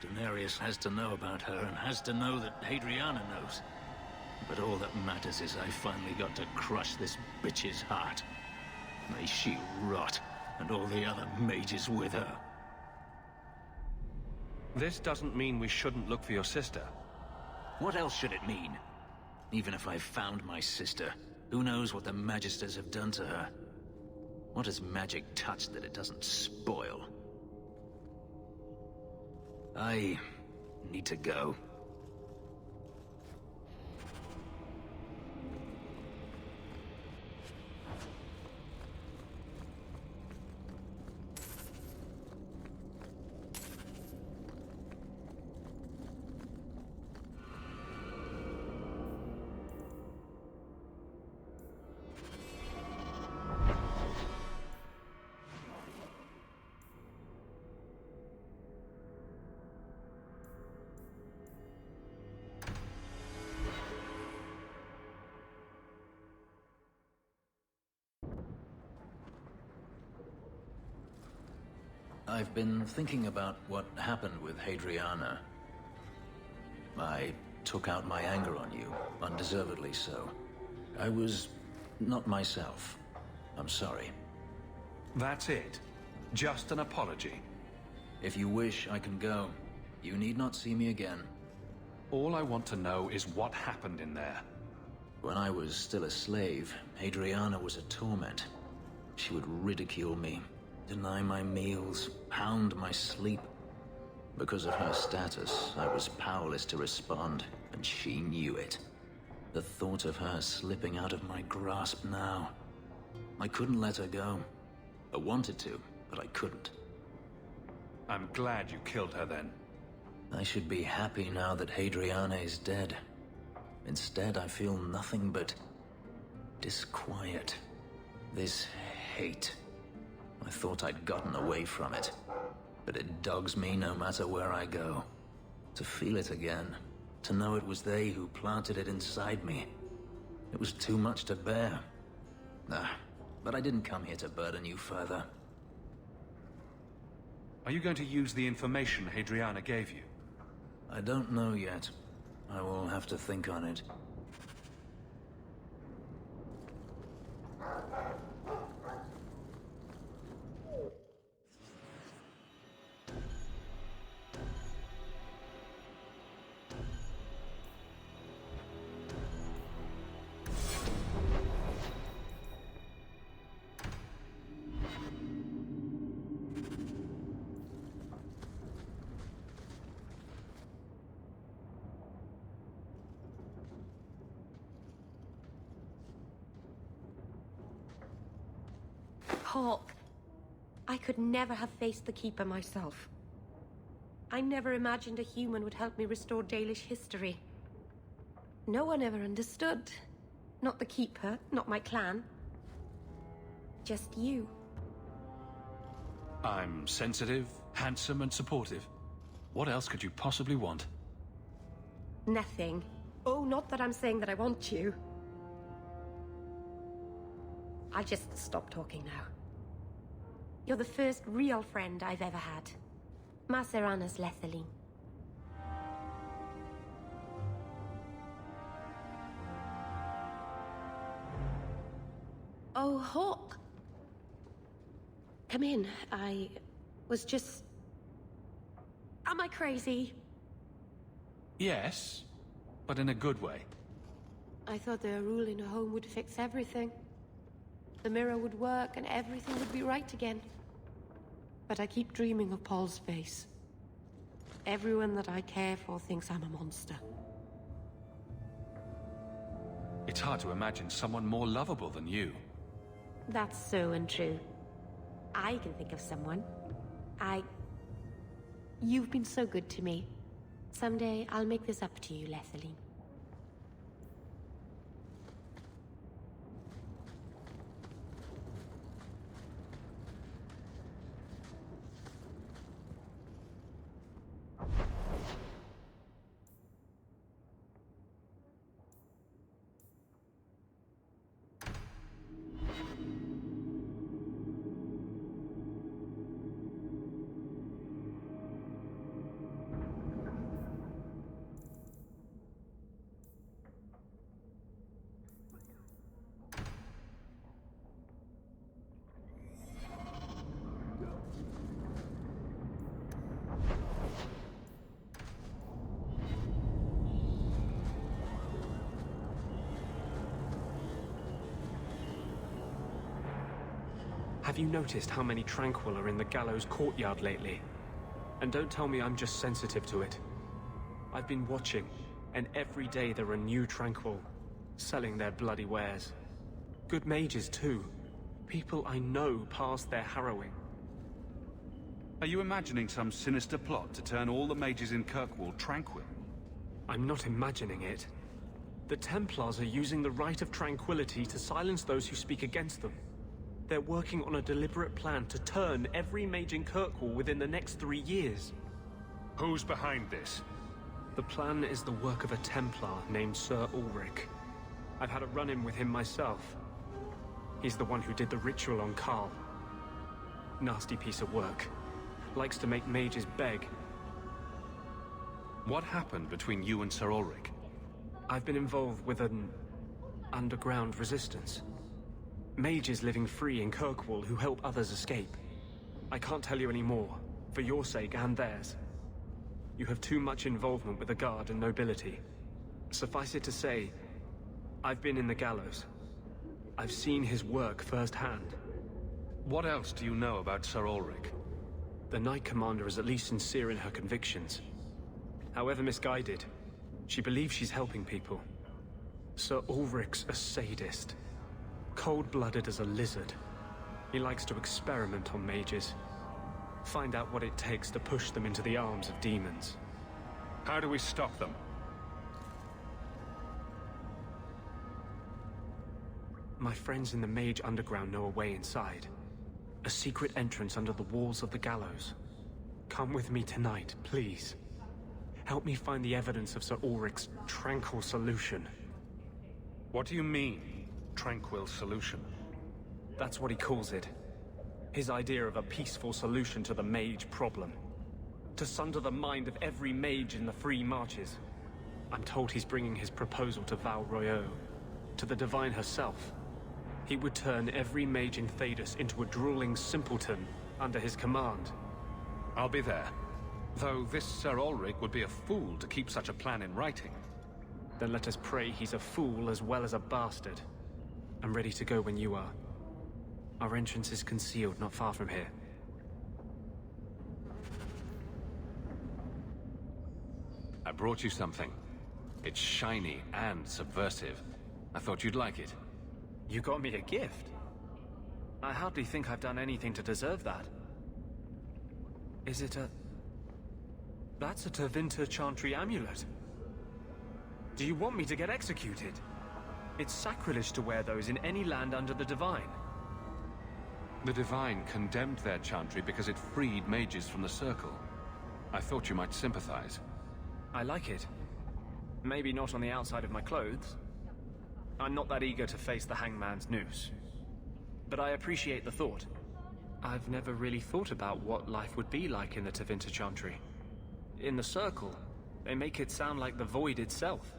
Daenerys has to know about her and has to know that Hadriana knows. But all that matters is I finally got to crush this bitch's heart. May she rot, and all the other mages with her. This doesn't mean we shouldn't look for your sister. What else should it mean? Even if I found my sister, who knows what the Magisters have done to her? What has magic touched that it doesn't spoil? I need to go. I've been thinking about what happened with Hadriana. I took out my anger on you, undeservedly so. I was not myself. I'm sorry. That's it? Just an apology? If you wish, I can go. You need not see me again. All I want to know is what happened in there. When I was still a slave, Hadriana was a torment. She would ridicule me, deny my meals, pound my sleep. Because of her status, I was powerless to respond, and she knew it. The thought of her slipping out of my grasp now. I couldn't let her go. I wanted to, but I couldn't. I'm glad you killed her then. I should be happy now that Hadriana is dead. Instead, I feel nothing but disquiet. This hate. I thought I'd gotten away from it, but it dogs me no matter where I go. To feel it again, to know it was they who planted it inside me. It was too much to bear. But I didn't come here to burden you further. Are you going to use the information Hadriana gave you? I don't know yet. I will have to think on it. Hawk, I could never have faced the Keeper myself. I never imagined a human would help me restore Dalish history. No one ever understood. Not the Keeper, not my clan. Just you. I'm sensitive, Handsome and supportive. What else could you possibly want? Nothing. Oh, not that I'm saying that I want you. I'll just stop talking now. You're the first real friend I've ever had. Maseranas Lethaline. Oh, Hawk! Come in. I was just... Am I crazy? Yes, but in a good way. I thought the rule in a home would fix everything. The mirror would work and everything would be right again. But I keep dreaming of Paul's face. Everyone that I care for thinks I'm a monster. It's hard to imagine someone more lovable than you. That's so untrue. I can think of someone. You've been so good to me. Someday I'll make this up to you, Lethaline. Have you noticed how many Tranquil are in the gallows courtyard lately? And don't tell me I'm just sensitive to it. I've been watching, and every day there are new Tranquil, selling their bloody wares. Good mages too. People I know past their harrowing. Are you imagining some sinister plot to turn all the mages in Kirkwall Tranquil? I'm not imagining it. The Templars are using the right of tranquility to silence those who speak against them. They're working on a deliberate plan to turn every mage in Kirkwall within the next 3 years. Who's behind this? The plan is the work of a Templar named Sir Ulrich. I've had a run-in with him myself. He's the one who did the ritual on Karl. Nasty piece of work. Likes to make mages beg. What happened between you and Sir Ulrich? I've been involved with an underground resistance. Mages living free in Kirkwall who help others escape. I can't tell you any more, for your sake and theirs. You have too much involvement with the Guard and nobility. Suffice it to say, I've been in the gallows. I've seen his work firsthand. What else do you know about Sir Ulrich? The Knight Commander is at least sincere in her convictions. However misguided, she believes she's helping people. Sir Ulrich's a sadist. Cold-blooded as a lizard. He likes to experiment on mages. Find out what it takes to push them into the arms of demons. How do we stop them? My friends in the Mage Underground know a way inside. A secret entrance under the walls of the gallows. Come with me tonight, please. Help me find the evidence of Sir Ulrich's tranquil solution. What do you mean, tranquil solution? That's what he calls it. His idea of a peaceful solution to the mage problem. To sunder the mind of every mage in the free marches. I'm told he's bringing his proposal to Val Royeaux, to the Divine herself. He would turn every mage in Thedas into a drooling simpleton under his command. I'll be there. Though this Sir Ulrich would be a fool to keep such a plan in writing. Then let us pray he's a fool as well as a bastard. I'm ready to go when you are. Our entrance is concealed not far from here. I brought you something. It's shiny and subversive. I thought you'd like it. You got me a gift? I hardly think I've done anything to deserve that. Is it a... That's a Tevinter Chantry amulet. Do you want me to get executed? It's sacrilege to wear those in any land under the Divine. The Divine condemned their chantry because it freed mages from the Circle. I thought you might sympathize. I like it. Maybe not on the outside of my clothes. I'm not that eager to face the hangman's noose. But I appreciate the thought. I've never really thought about what life would be like in the Tevinter Chantry. In the Circle, they make it sound like the Void itself.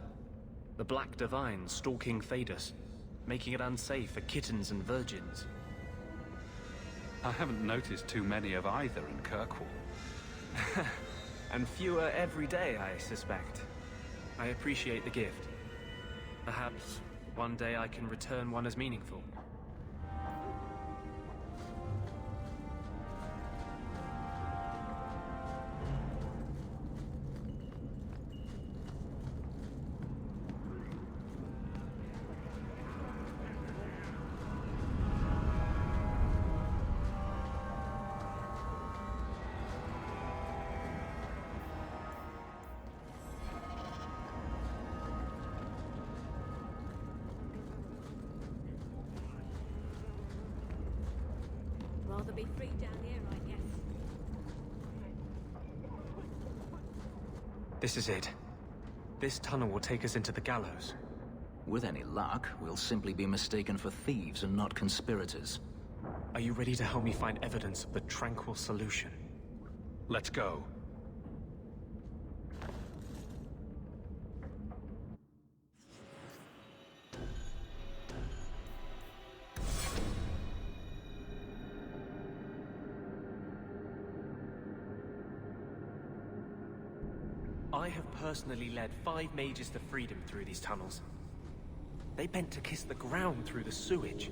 The Black Divine stalking Thedas, making it unsafe for kittens and virgins. I haven't noticed too many of either in Kirkwall. And fewer every day, I suspect. I appreciate the gift. Perhaps one day I can return one as meaningful. Rather be free down here, I guess. This is it. This tunnel will take us into the gallows. With any luck, we'll simply be mistaken for thieves and not conspirators. Are you ready to help me find evidence of the tranquil solution? Let's go. I have personally led 5 mages to freedom through these tunnels. They bent to kiss the ground through the sewage.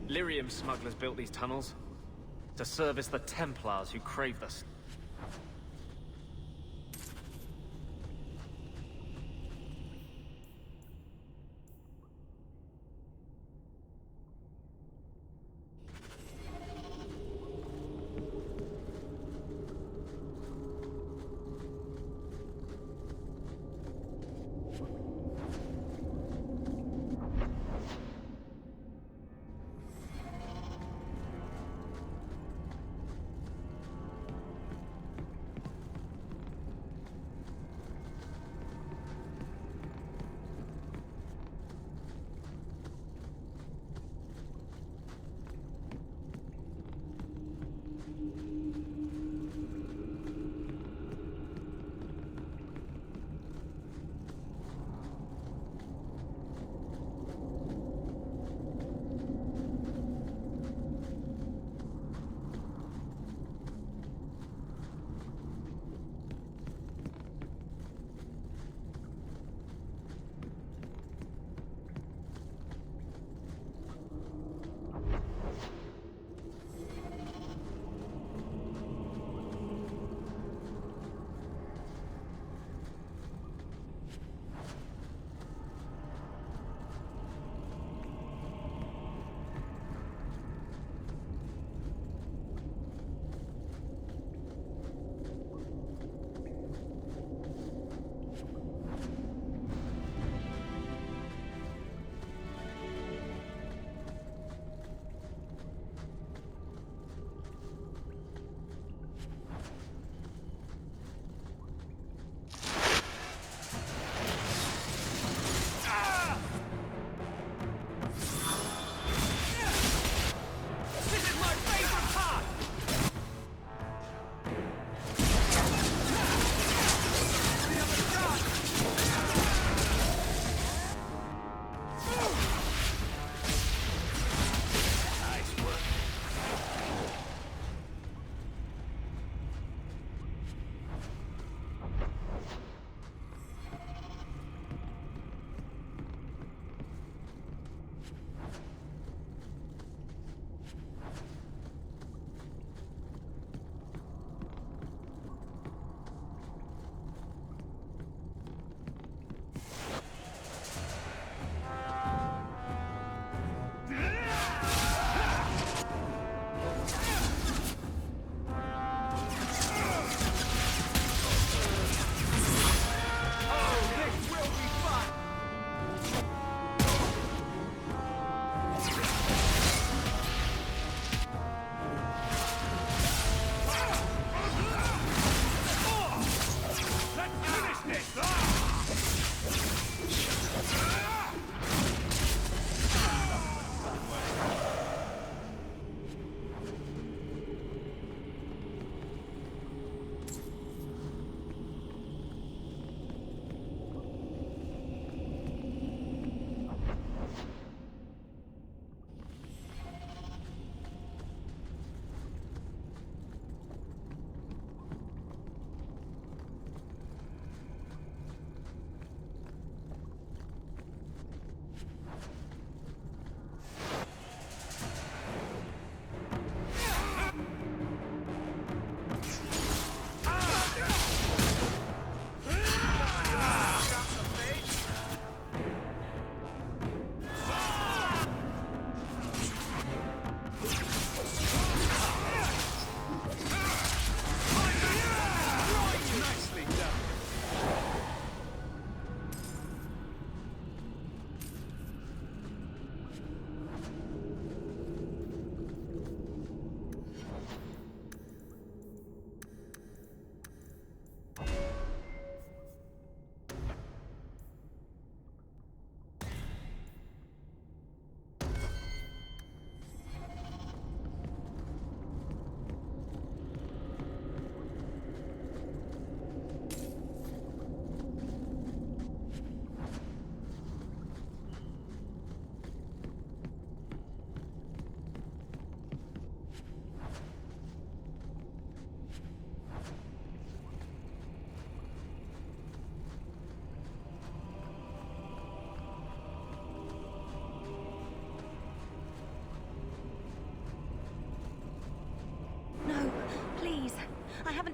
Lyrium smugglers built these tunnels to service the Templars who crave this.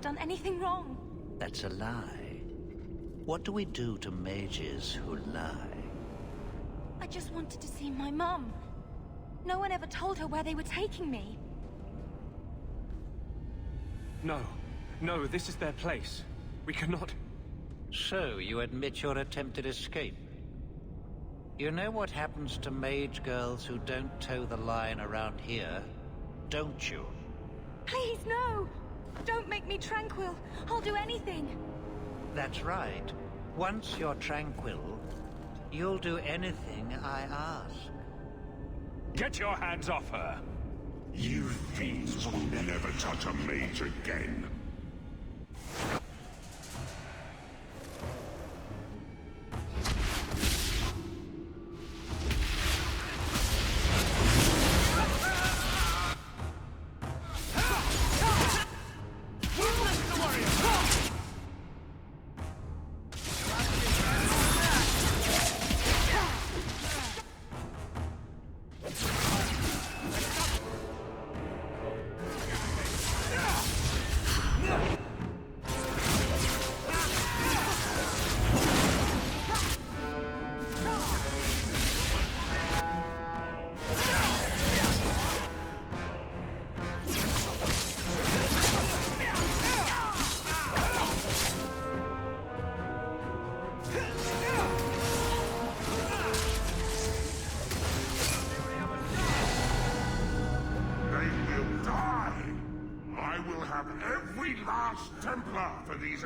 done anything wrong. That's a lie. What do we do to mages who lie? I just wanted to see my mum. No one ever told her where they were taking me. No. No, this is their place. We cannot... So, you admit your attempted escape? You know what happens to mage girls who don't toe the line around here, don't you? Please, no! Don't make me tranquil. I'll do anything. That's right. Once you're tranquil, you'll do anything I ask. Get your hands off her! You fiends will never touch a mage again.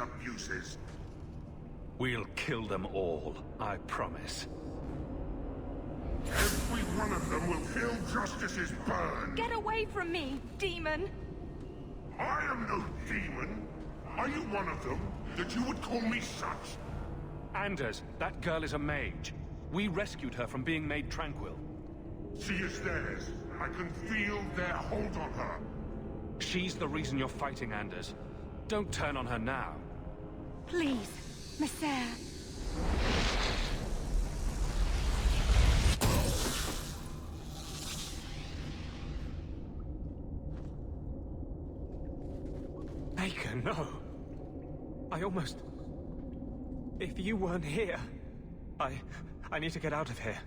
Abuses. We'll kill them all, I promise. Every one of them will feel justice's burn. Get away from me, demon! I am no demon. Are you one of them, that you would call me such? Anders, that girl is a mage. We rescued her from being made tranquil. She is theirs. I can feel their hold on her. She's the reason you're fighting, Anders. Don't turn on her now. Please, Messer. Baker, no. I almost... If you weren't here... I need to get out of here.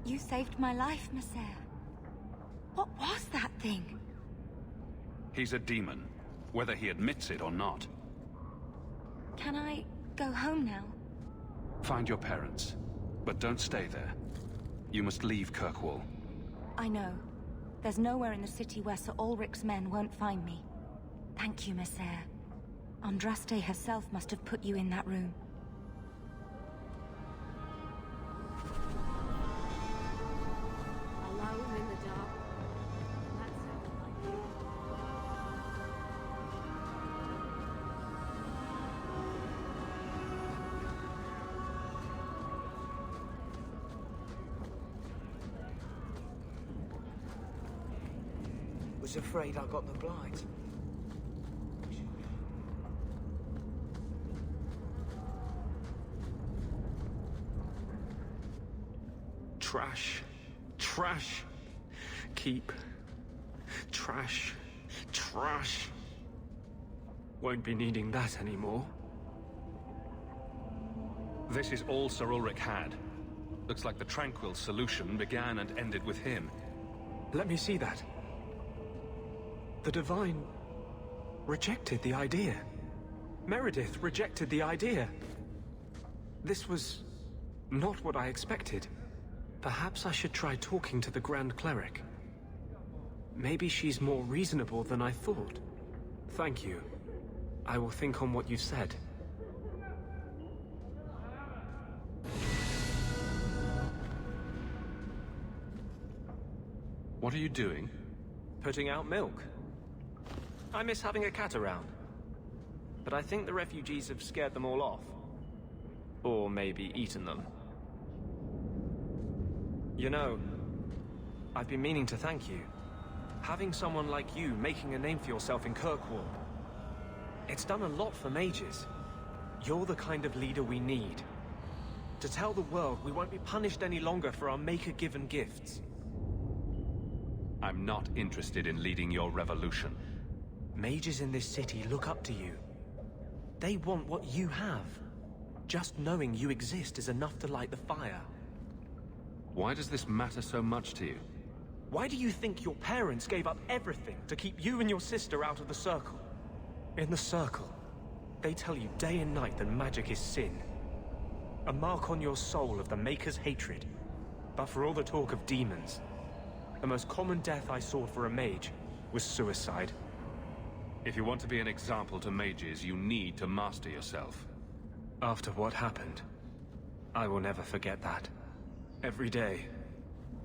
You saved my life, Messer. What was that thing? He's a demon, whether he admits it or not. Can I go home now? Find your parents, but don't stay there. You must leave Kirkwall. I know. There's nowhere in the city where Sir Ulrich's men won't find me. Thank you, Messer. Andraste herself must have put you in that room. Alone in the dark. That sounded like you. Was afraid I got the blight. Trash. Trash. Keep. Trash. Trash. Won't be needing that anymore. This is all Sir Ulrich had. Looks like the Tranquil solution began and ended with him. Let me see that. The Divine rejected the idea. Meredith rejected the idea. This was not what I expected. Perhaps I should try talking to the Grand Cleric. Maybe she's more reasonable than I thought. Thank you. I will think on what you've said. What are you doing? Putting out milk. I miss having a cat around. But I think the refugees have scared them all off. Or maybe eaten them. You know, I've been meaning to thank you. Having someone like you making a name for yourself in Kirkwall. It's done a lot for mages. You're the kind of leader we need. To tell the world we won't be punished any longer for our Maker-given gifts. I'm not interested in leading your revolution. Mages in this city look up to you. They want what you have. Just knowing you exist is enough to light the fire. Why does this matter so much to you? Why do you think your parents gave up everything to keep you and your sister out of the Circle? In the Circle, they tell you day and night that magic is sin. A mark on your soul of the Maker's hatred. But for all the talk of demons, the most common death I saw for a mage was suicide. If you want to be an example to mages, you need to master yourself. After what happened, I will never forget that. Every day,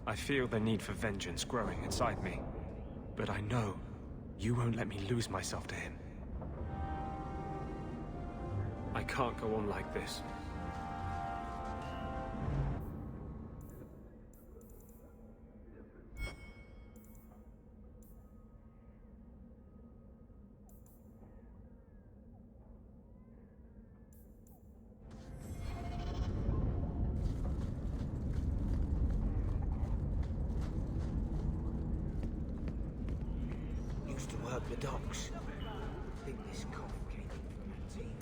I feel the need for vengeance growing inside me. But I know you won't let me lose myself to him. I can't go on like this. Used to work the docks. I think this cough came in from that team.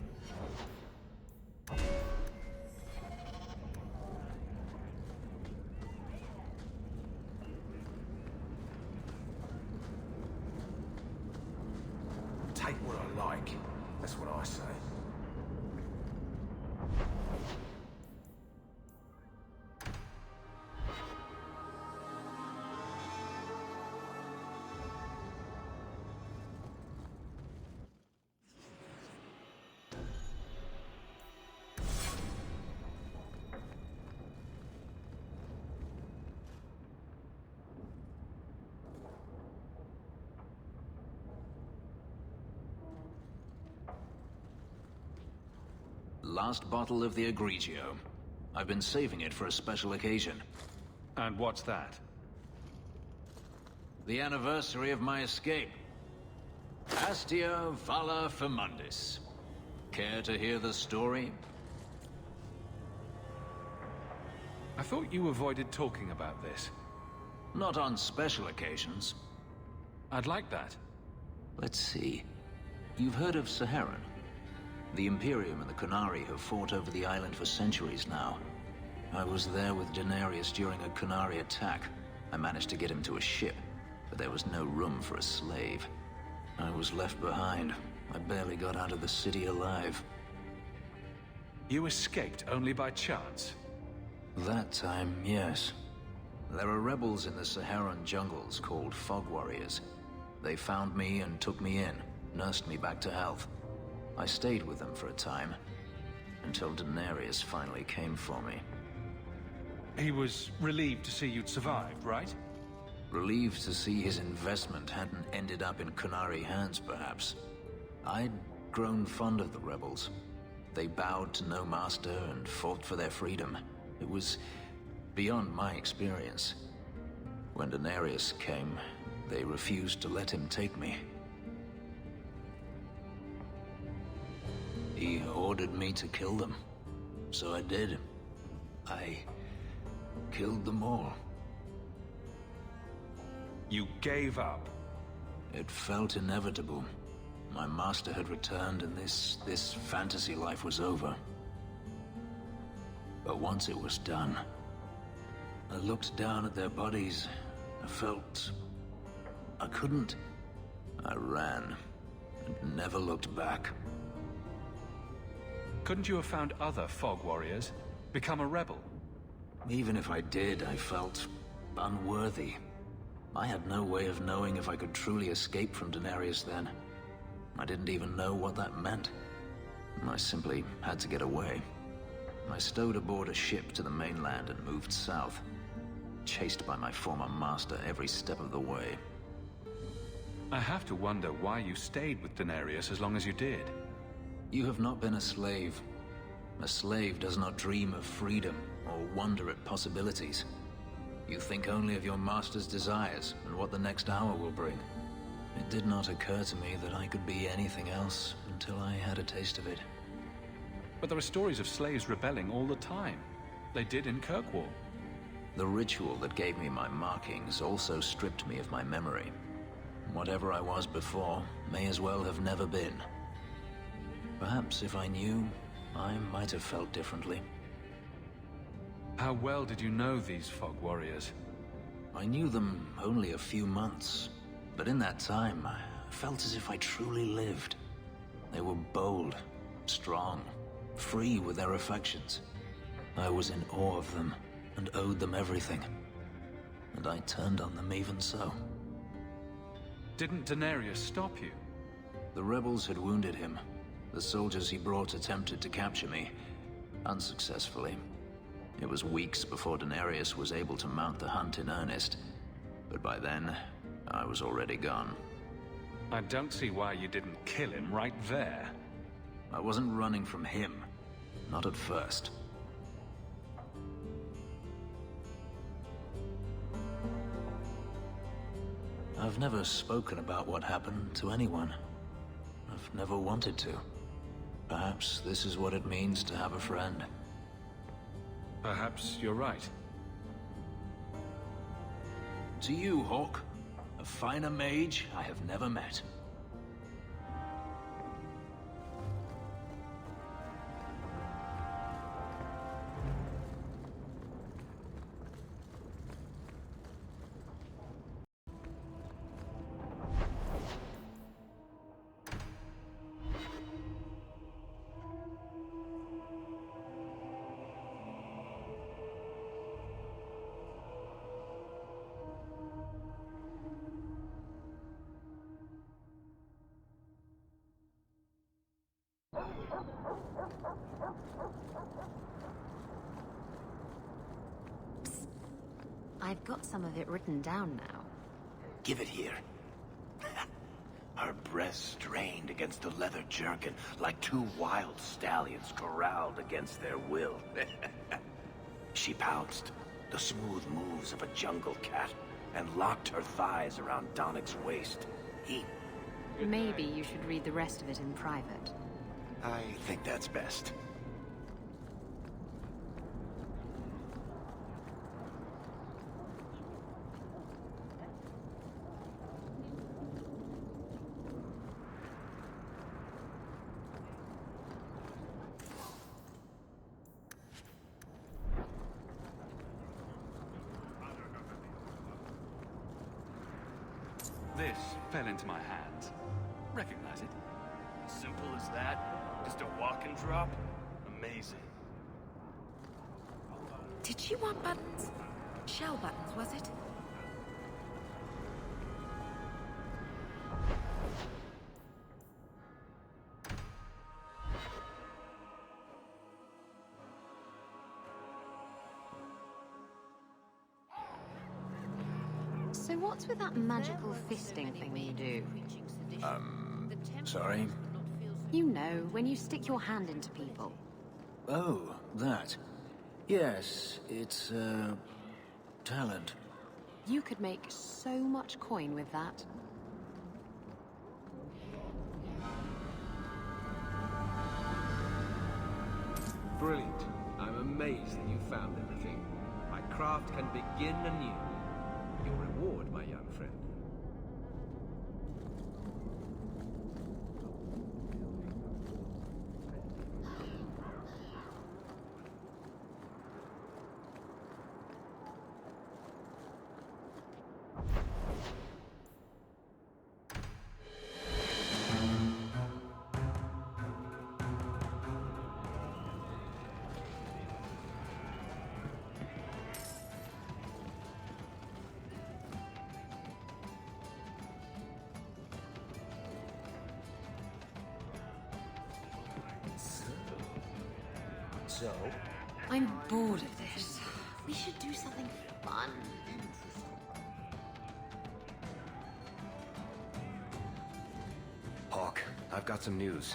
Take what I like. That's what I say. Last bottle of the Egregio. I've been saving it for a special occasion. And what's that? The anniversary of my escape. Astia Vala Firmundis. Care to hear the story? I thought you avoided talking about this. Not on special occasions. I'd like that. Let's see. You've heard of Saharan? The Imperium and the Qunari have fought over the island for centuries now. I was there with Daenerys during a Qunari attack. I managed to get him to a ship, but there was no room for a slave. I was left behind. I barely got out of the city alive. You escaped only by chance? That time, yes. There are rebels in the Saharan jungles called Fog Warriors. They found me and took me in, nursed me back to health. I stayed with them for a time, until Daenerys finally came for me. He was relieved to see you'd survived, right? Relieved to see his investment hadn't ended up in Qunari hands, perhaps. I'd grown fond of the rebels. They bowed to no master and fought for their freedom. It was beyond my experience. When Daenerys came, they refused to let him take me. He ordered me to kill them. So I did. I killed them all. You gave up? It felt inevitable. My master had returned and this fantasy life was over. But once it was done, I looked down at their bodies. I felt I couldn't. I ran and never looked back. Couldn't you have found other fog warriors? Become a rebel? Even if I did, I felt unworthy. I had no way of knowing if I could truly escape from Denarius then. I didn't even know what that meant. I simply had to get away. I stowed aboard a ship to the mainland and moved south, chased by my former master every step of the way. I have to wonder why you stayed with Denarius as long as you did. You have not been a slave. A slave does not dream of freedom or wonder at possibilities. You think only of your master's desires and what the next hour will bring. It did not occur to me that I could be anything else until I had a taste of it. But there are stories of slaves rebelling all the time. They did in Kirkwall. The ritual that gave me my markings also stripped me of my memory. Whatever I was before may as well have never been. Perhaps if I knew, I might have felt differently. How well did you know these fog warriors? I knew them only a few months, but in that time, I felt as if I truly lived. They were bold, strong, free with their affections. I was in awe of them and owed them everything. And I turned on them even so. Didn't Denarius stop you? The rebels had wounded him. The soldiers he brought attempted to capture me, unsuccessfully. It was weeks before Denarius was able to mount the hunt in earnest, but by then, I was already gone. I don't see why you didn't kill him right there. I wasn't running from him. Not at first. I've never spoken about what happened to anyone. I've never wanted to. Perhaps this is what it means to have a friend. Perhaps you're right. To you, Hawk, a finer mage I have never met. I've got some of it written down now. Give it here. Her breasts strained against the leather jerkin like two wild stallions corralled against their will. She pounced, the smooth moves of a jungle cat, and locked her thighs around Donnick's waist. Maybe you should read the rest of it in private. I think that's best. This fell into my hands. Recognize it? Simple as that. Just a walk and drop. Amazing. Did she want buttons? Shell buttons, was it? So what's with that magical fisting thing you do? Sorry? You know, when you stick your hand into people. Oh, that. Yes, it's, talent. You could make so much coin with that. Brilliant. I'm amazed that you found everything. My craft can begin anew. Your reward, my young friend. So? I'm bored of this. We should do something fun. Hawk, I've got some news.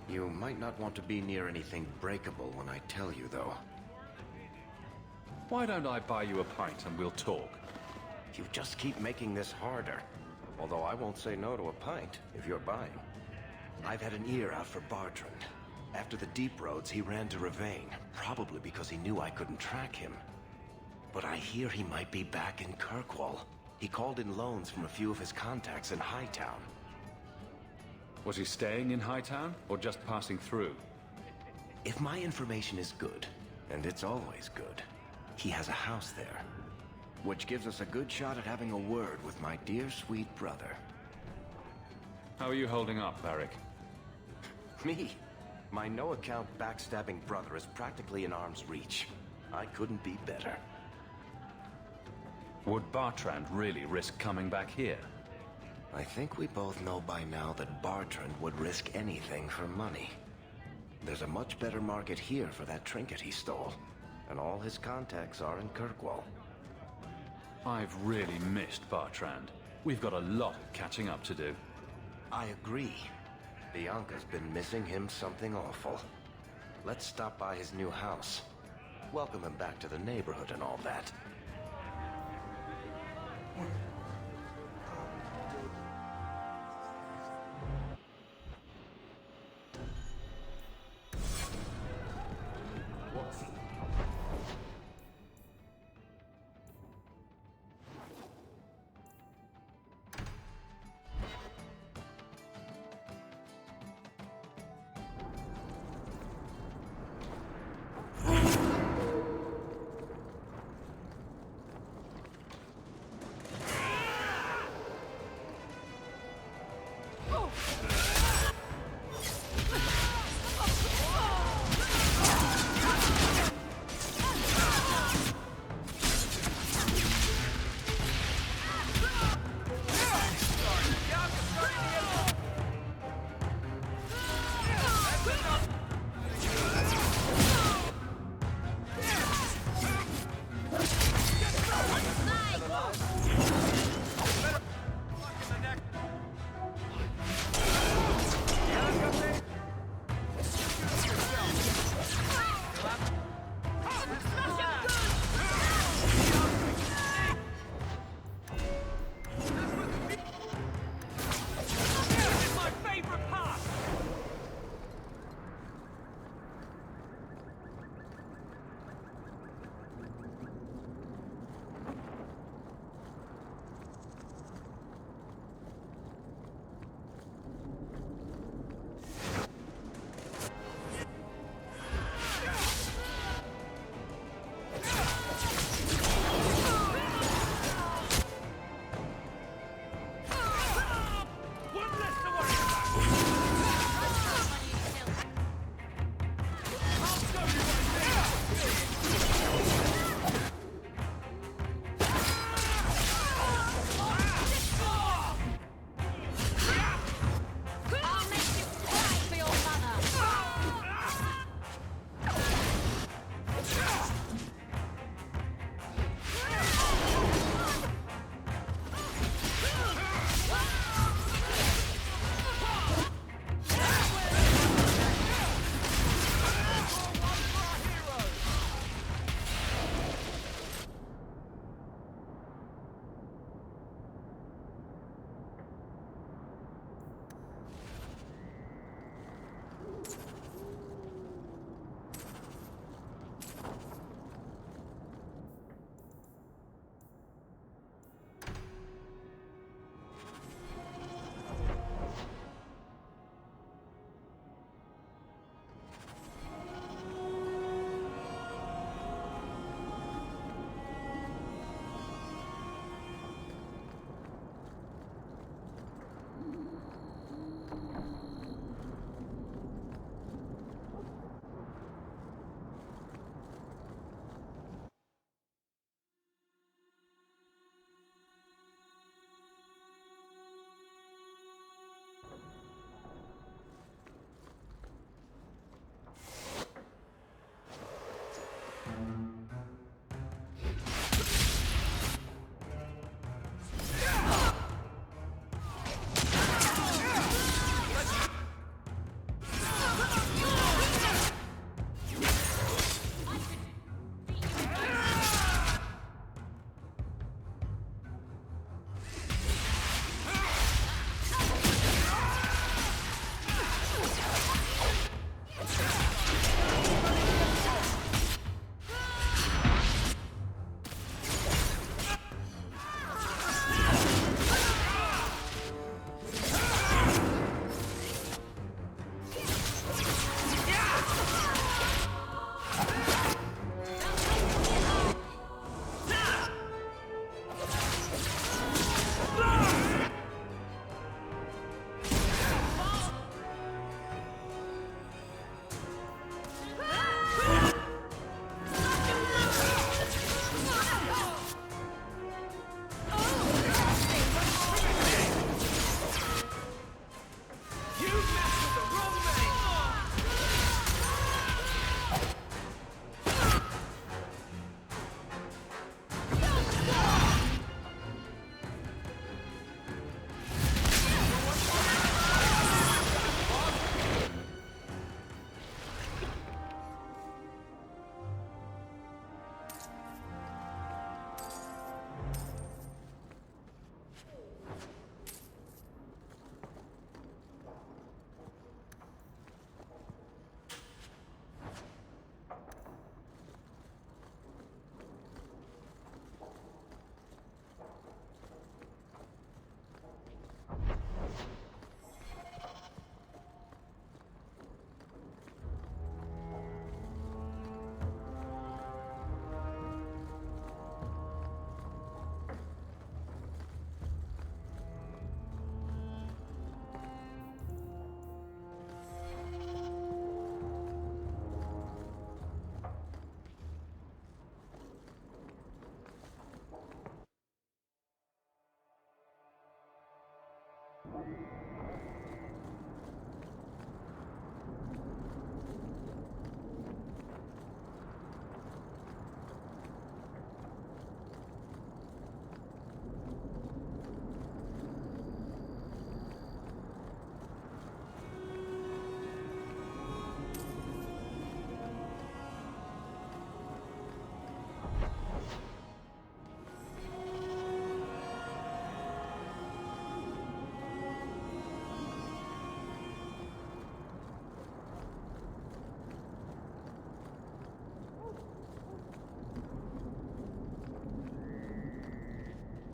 You might not want to be near anything breakable when I tell you, though. Why don't I buy you a pint and we'll talk? You just keep making this harder. Although I won't say no to a pint, if you're buying. I've had an ear out for Bartrand. After the deep roads, he ran to Ravane, probably because he knew I couldn't track him. But I hear he might be back in Kirkwall. He called in loans from a few of his contacts in Hightown. Was he staying in Hightown, or just passing through? If my information is good, and it's always good, he has a house there. Which gives us a good shot at having a word with my dear sweet brother. How are you holding up, Varric? Me? My no-account backstabbing brother is practically in arm's reach. I couldn't be better. Would Bartrand really risk coming back here? I think we both know by now that Bartrand would risk anything for money. There's a much better market here for that trinket he stole. And all his contacts are in Kirkwall. I've really missed Bartrand. We've got a lot of catching up to do. I agree. Bianca's been missing him something awful. Let's stop by his new house. Welcome him back to the neighborhood and all that.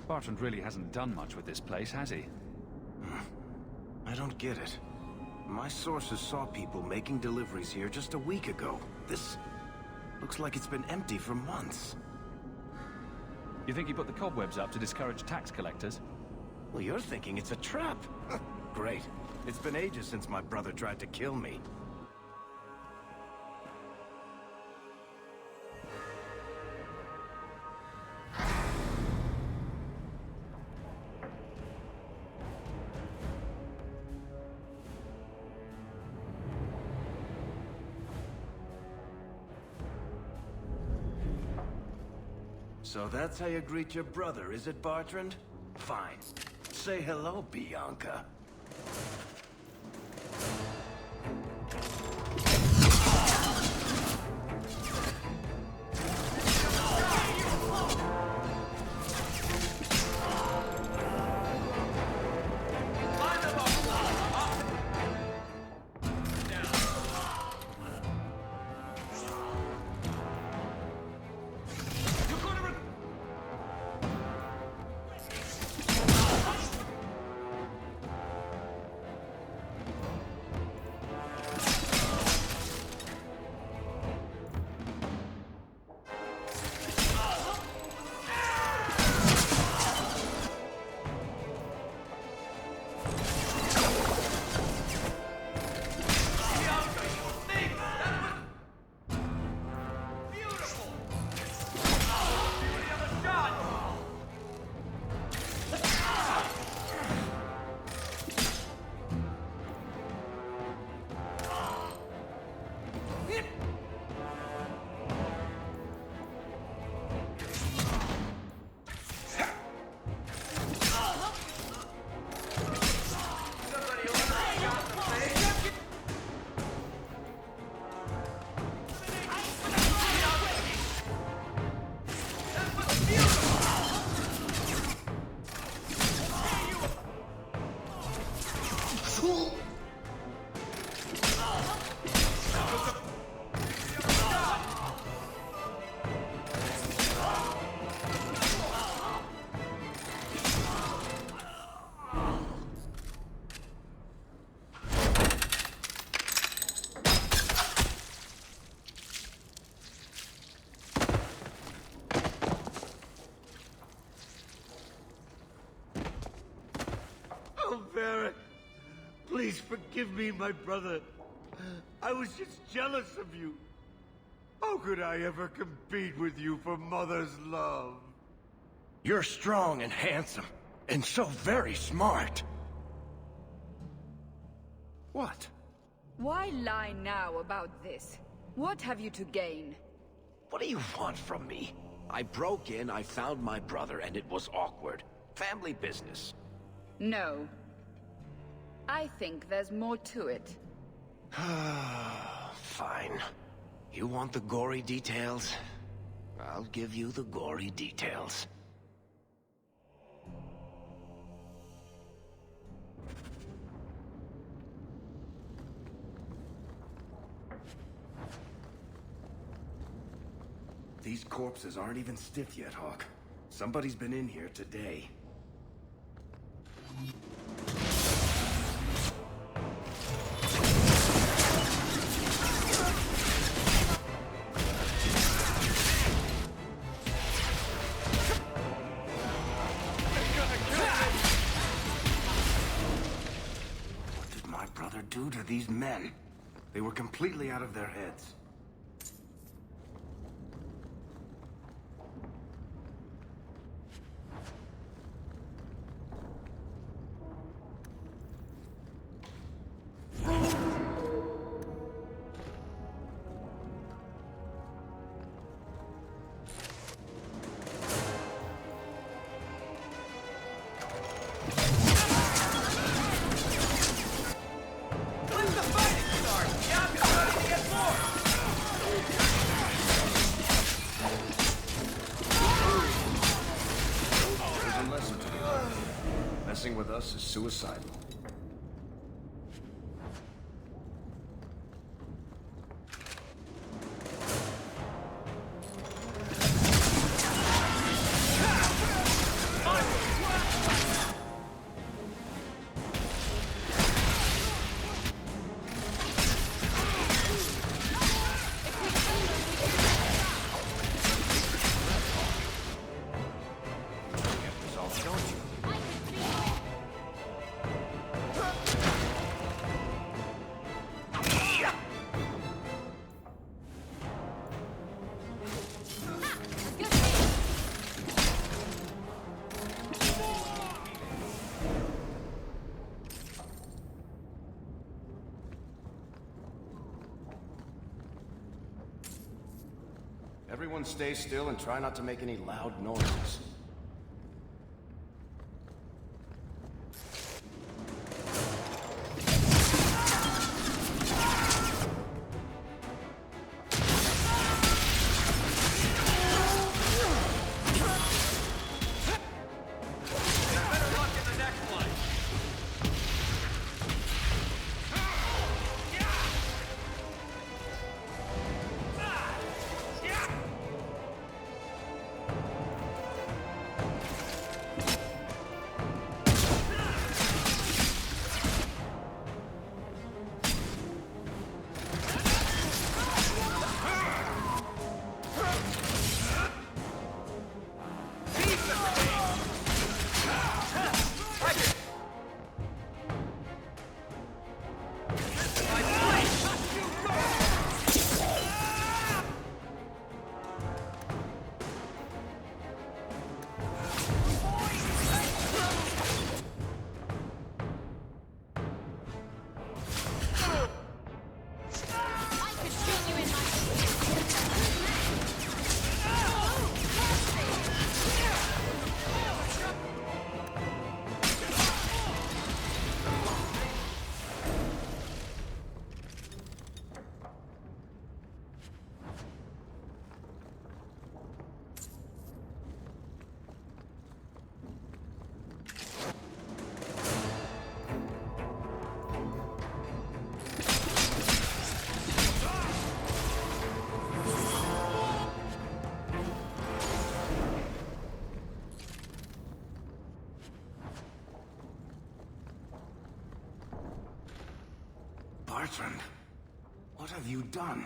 Bartrand really hasn't done much with this place, has he? I don't get it. My sources saw people making deliveries here just a week ago. This looks like it's been empty for months. You think he put the cobwebs up to discourage tax collectors? Well, you're thinking it's a trap. Great. It's been ages since my brother tried to kill me. So that's how you greet your brother, is it, Bartrand? Fine. Say hello, Bianca. Please forgive me, my brother. I was just jealous of you. How could I ever compete with you for Mother's love? You're strong and handsome, and so very smart. What? Why lie now about this? What have you to gain? What do you want from me? I broke in, I found my brother, and it was awkward. Family business. No. I think there's more to it. Fine. You want the gory details? I'll give you the gory details. These corpses aren't even stiff yet, Hawk. Somebody's been in here today. What did my brother do to these men? They were completely out of their heads. Messing with us is suicidal. Everyone stay still and try not to make any loud noises. Bertrand, what have you done?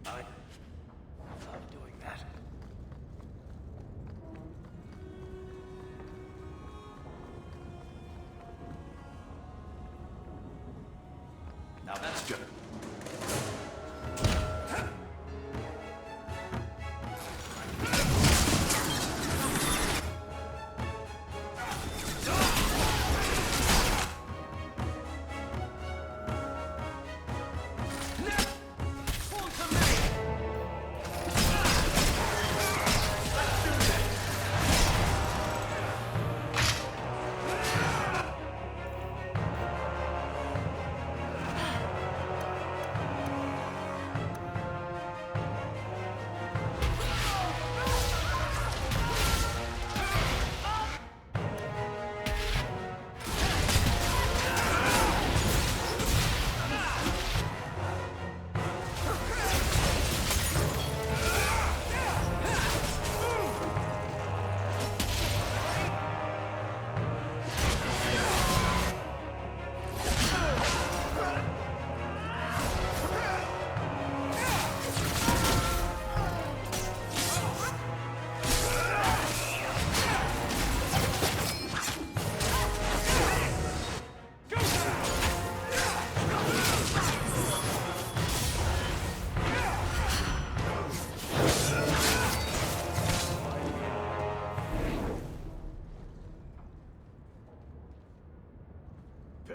I love doing that. Now that's good.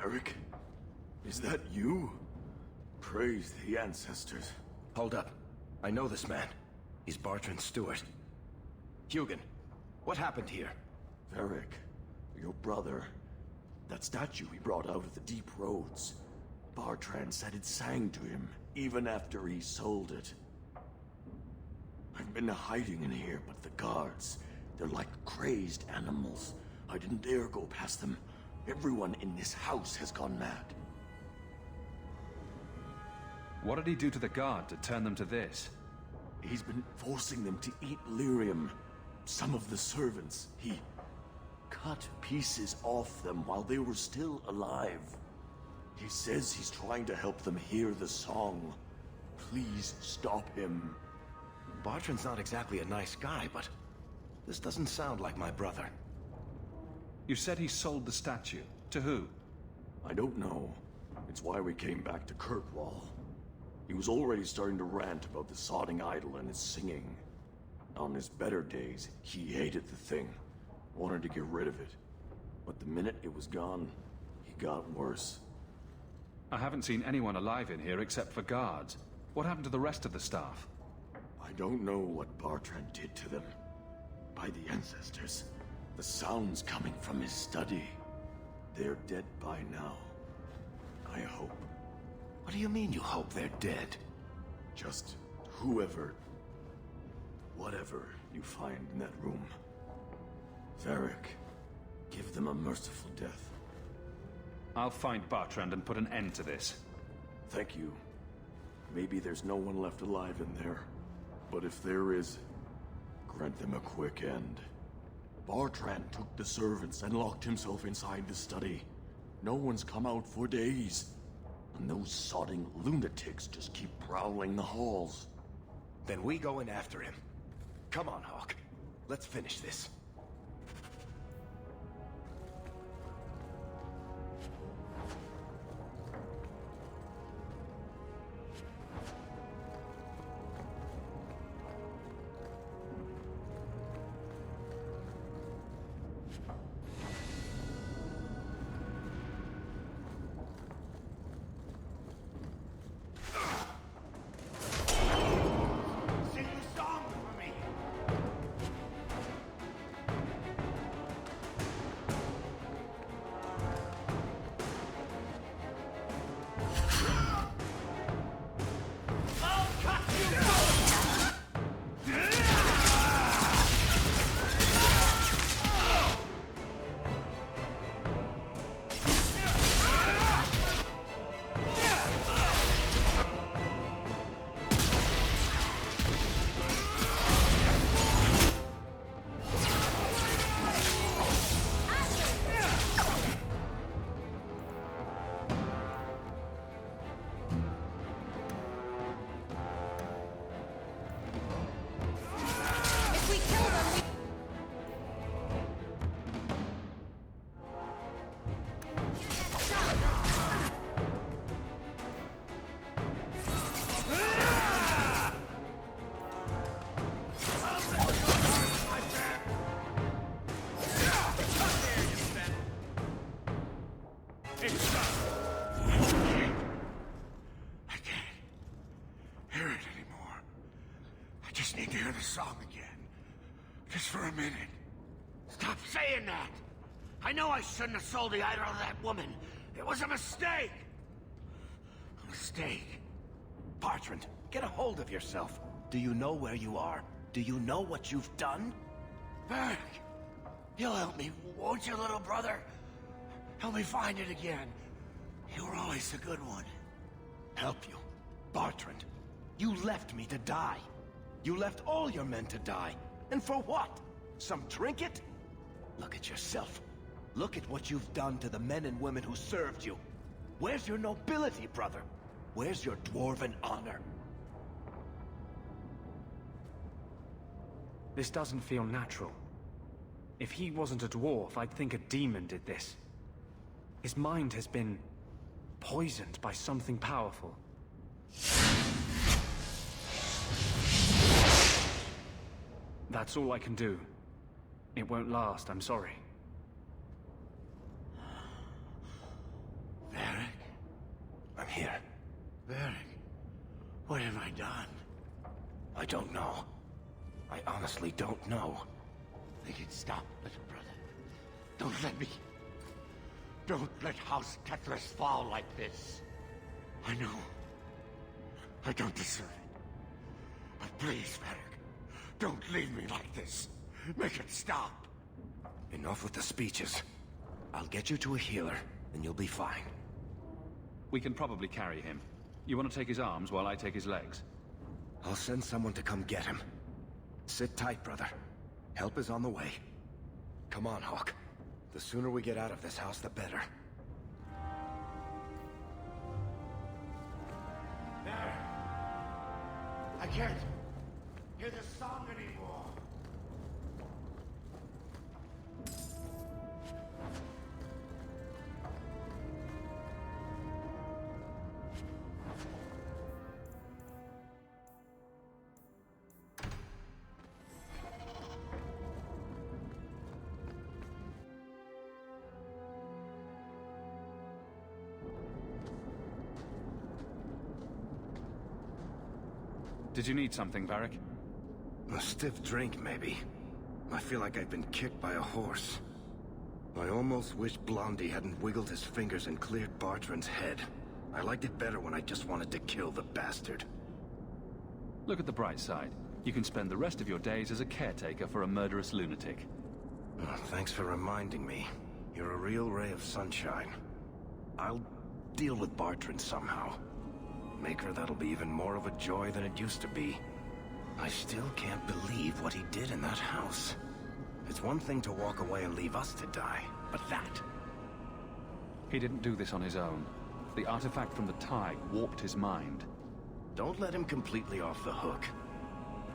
Eric? Is that you? Praise the ancestors. Hold up. I know this man. He's Bertrand's steward. Hugin, what happened here? Varric, your brother. That statue he brought out of the deep roads. Bertrand said it sang to him, even after he sold it. I've been hiding in here, but the guards, they're like crazed animals. I didn't dare go past them. Everyone in this house has gone mad. What did he do to the guard to turn them to this? He's been forcing them to eat lyrium. Some of the servants, he cut pieces off them while they were still alive. He says he's trying to help them hear the song. Please stop him. Bertrand's not exactly a nice guy, but this doesn't sound like my brother. You said he sold the statue. To who? I don't know. It's why we came back to Kirkwall. He was already starting to rant about the sodding idol and his singing. On his better days, he hated the thing. Wanted to get rid of it. But the minute it was gone, he He got worse. I haven't seen anyone alive in here except for guards. What happened to the rest of the staff? I don't know what Bartrand did to them. By the ancestors, the sounds coming from his study. They're dead by now. I hope. What do you mean you hope they're dead? Just whoever, whatever you find in that room. Varric, give them a merciful death. I'll find Bartrand and put an end to this. Thank you. Maybe there's no one left alive in there. But if there is, grant them a quick end. Bartrand took the servants and locked himself inside the study. No one's come out for days. And those sodding lunatics just keep prowling the halls. Then we go in after him. Come on, Hawk. Let's finish this. Song again. Just for a minute. Stop saying that! I know I shouldn't have sold the idol to that woman. It was a mistake! A mistake. Bartrand, get a hold of yourself. Do you know where you are? Do you know what you've done? Varric, you'll help me, won't you, little brother? Help me find it again. You were always a good one. Help you? Bartrand, you left me to die. You left all your men to die. And for what? Some trinket? Look at yourself. Look at what you've done to the men and women who served you. Where's your nobility, brother? Where's your dwarven honor? This doesn't feel natural. If he wasn't a dwarf, I'd think a demon did this. His mind has been poisoned by something powerful. That's all I can do. It won't last, I'm sorry. Varric? I'm here. Varric, what have I done? I don't know. I honestly don't know. Make it stop, little brother. Don't let me... Don't let House Tethras fall like this. I know. I don't deserve it. But please, Varric, don't leave me like this. Make it stop. Enough with the speeches. I'll get you to a healer, and you'll be fine. We can probably carry him. You want to take his arms while I take his legs? I'll send someone to come get him. Sit tight, brother. Help is on the way. Come on, Hawk. The sooner we get out of this house, the better. There. I can't hear the song anymore. Did you need something, Varric? A stiff drink, maybe. I feel like I've been kicked by a horse. I almost wish Blondie hadn't wiggled his fingers and cleared Bartrand's head. I liked it better when I just wanted to kill the bastard. Look at the bright side. You can spend the rest of your days as a caretaker for a murderous lunatic. Oh, thanks for reminding me. You're a real ray of sunshine. I'll deal with Bartrand somehow. Make her that'll be even more of a joy than it used to be. I still can't believe what he did in that house. It's one thing to walk away and leave us to die, but that... He didn't do this on his own. The artifact from the tide warped his mind. Don't let him completely off the hook.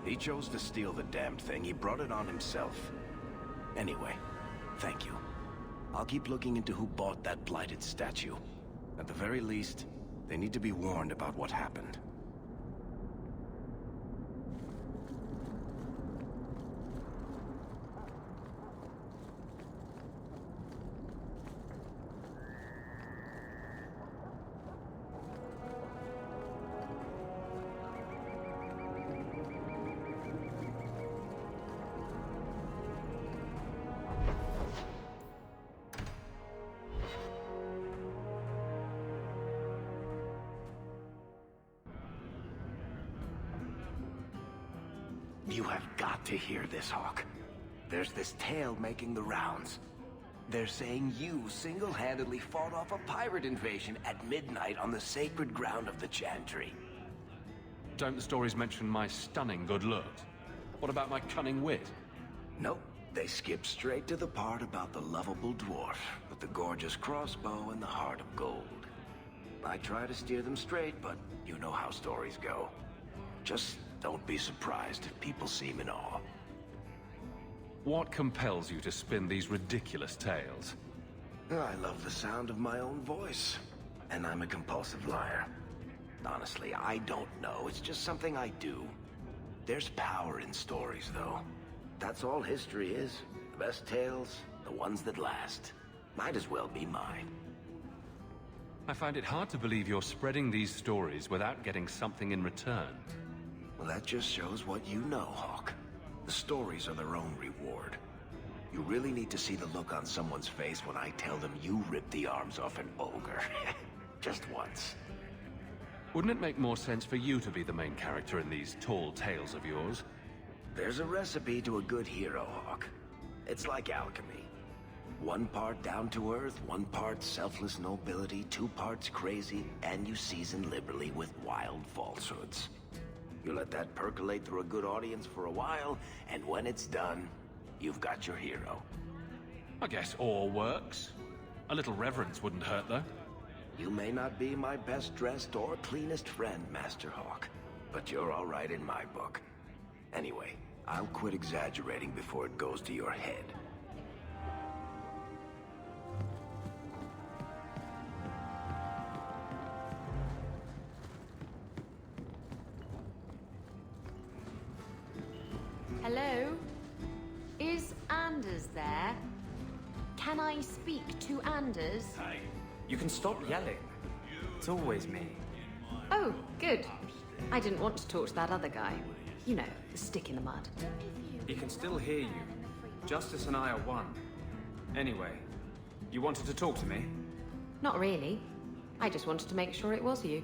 He chose to steal the damned thing. He brought it on himself. Anyway, thank you. I'll keep looking into who bought that blighted statue. At the very least, they need to be warned about what happened. You have got to hear this, Hawk. There's this tale making the rounds. They're saying you single-handedly fought off a pirate invasion at midnight on the sacred ground of the Chantry. Don't the stories mention my stunning good looks? What about my cunning wit? Nope. They skip straight to the part about the lovable dwarf with the gorgeous crossbow and the heart of gold. I try to steer them straight, but you know how stories go. Just don't be surprised if people seem in awe. What compels you to spin these ridiculous tales? I love the sound of my own voice, and I'm a compulsive liar. Honestly, I don't know. It's just something I do. There's power in stories, though. That's all history is. The best tales, the ones that last. Might as well be mine. I find it hard to believe you're spreading these stories without getting something in return. Well, that just shows what you know, Hawk. The stories are their own reward. You really need to see the look on someone's face when I tell them you ripped the arms off an ogre. Just once. Wouldn't it make more sense for you to be the main character in these tall tales of yours? There's a recipe to a good hero, Hawk. It's like alchemy. One part down to earth, one part selfless nobility, 2 parts crazy, and you season liberally with wild falsehoods. You let that percolate through a good audience for a while, and when it's done, you've got your hero. I guess all works. A little reverence wouldn't hurt, though. You may not be my best dressed or cleanest friend, Master Hawk, but you're all right in my book. Anyway, I'll quit exaggerating before it goes to your head. Hello? Is Anders there? Can I speak to Anders? Hey, you can stop yelling. It's always me. Oh, good. I didn't want to talk to that other guy. You know, the stick in the mud. He can still hear you. Justice and I are one. Anyway, you wanted to talk to me? Not really. I just wanted to make sure it was you.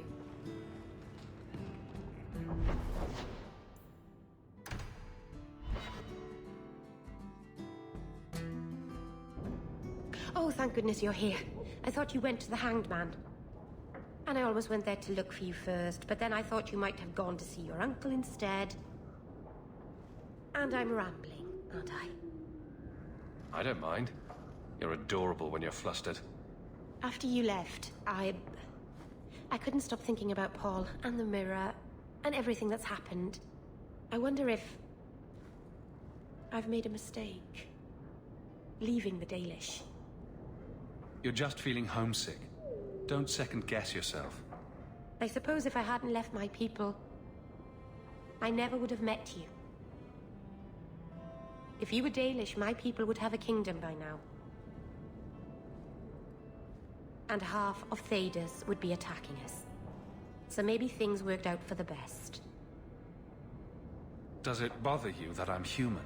Oh, thank goodness you're here. I thought you went to the Hanged Man. And I always went there to look for you first, but then I thought you might have gone to see your uncle instead. And I'm rambling, aren't I? I don't mind. You're adorable when you're flustered. After you left, I couldn't stop thinking about Paul and the mirror and everything that's happened. I wonder if I've made a mistake. Leaving the Dalish. You're just feeling homesick. Don't second-guess yourself. I suppose if I hadn't left my people, I never would have met you. If you were Dalish, my people would have a kingdom by now. And half of Thedas would be attacking us. So maybe things worked out for the best. Does it bother you that I'm human?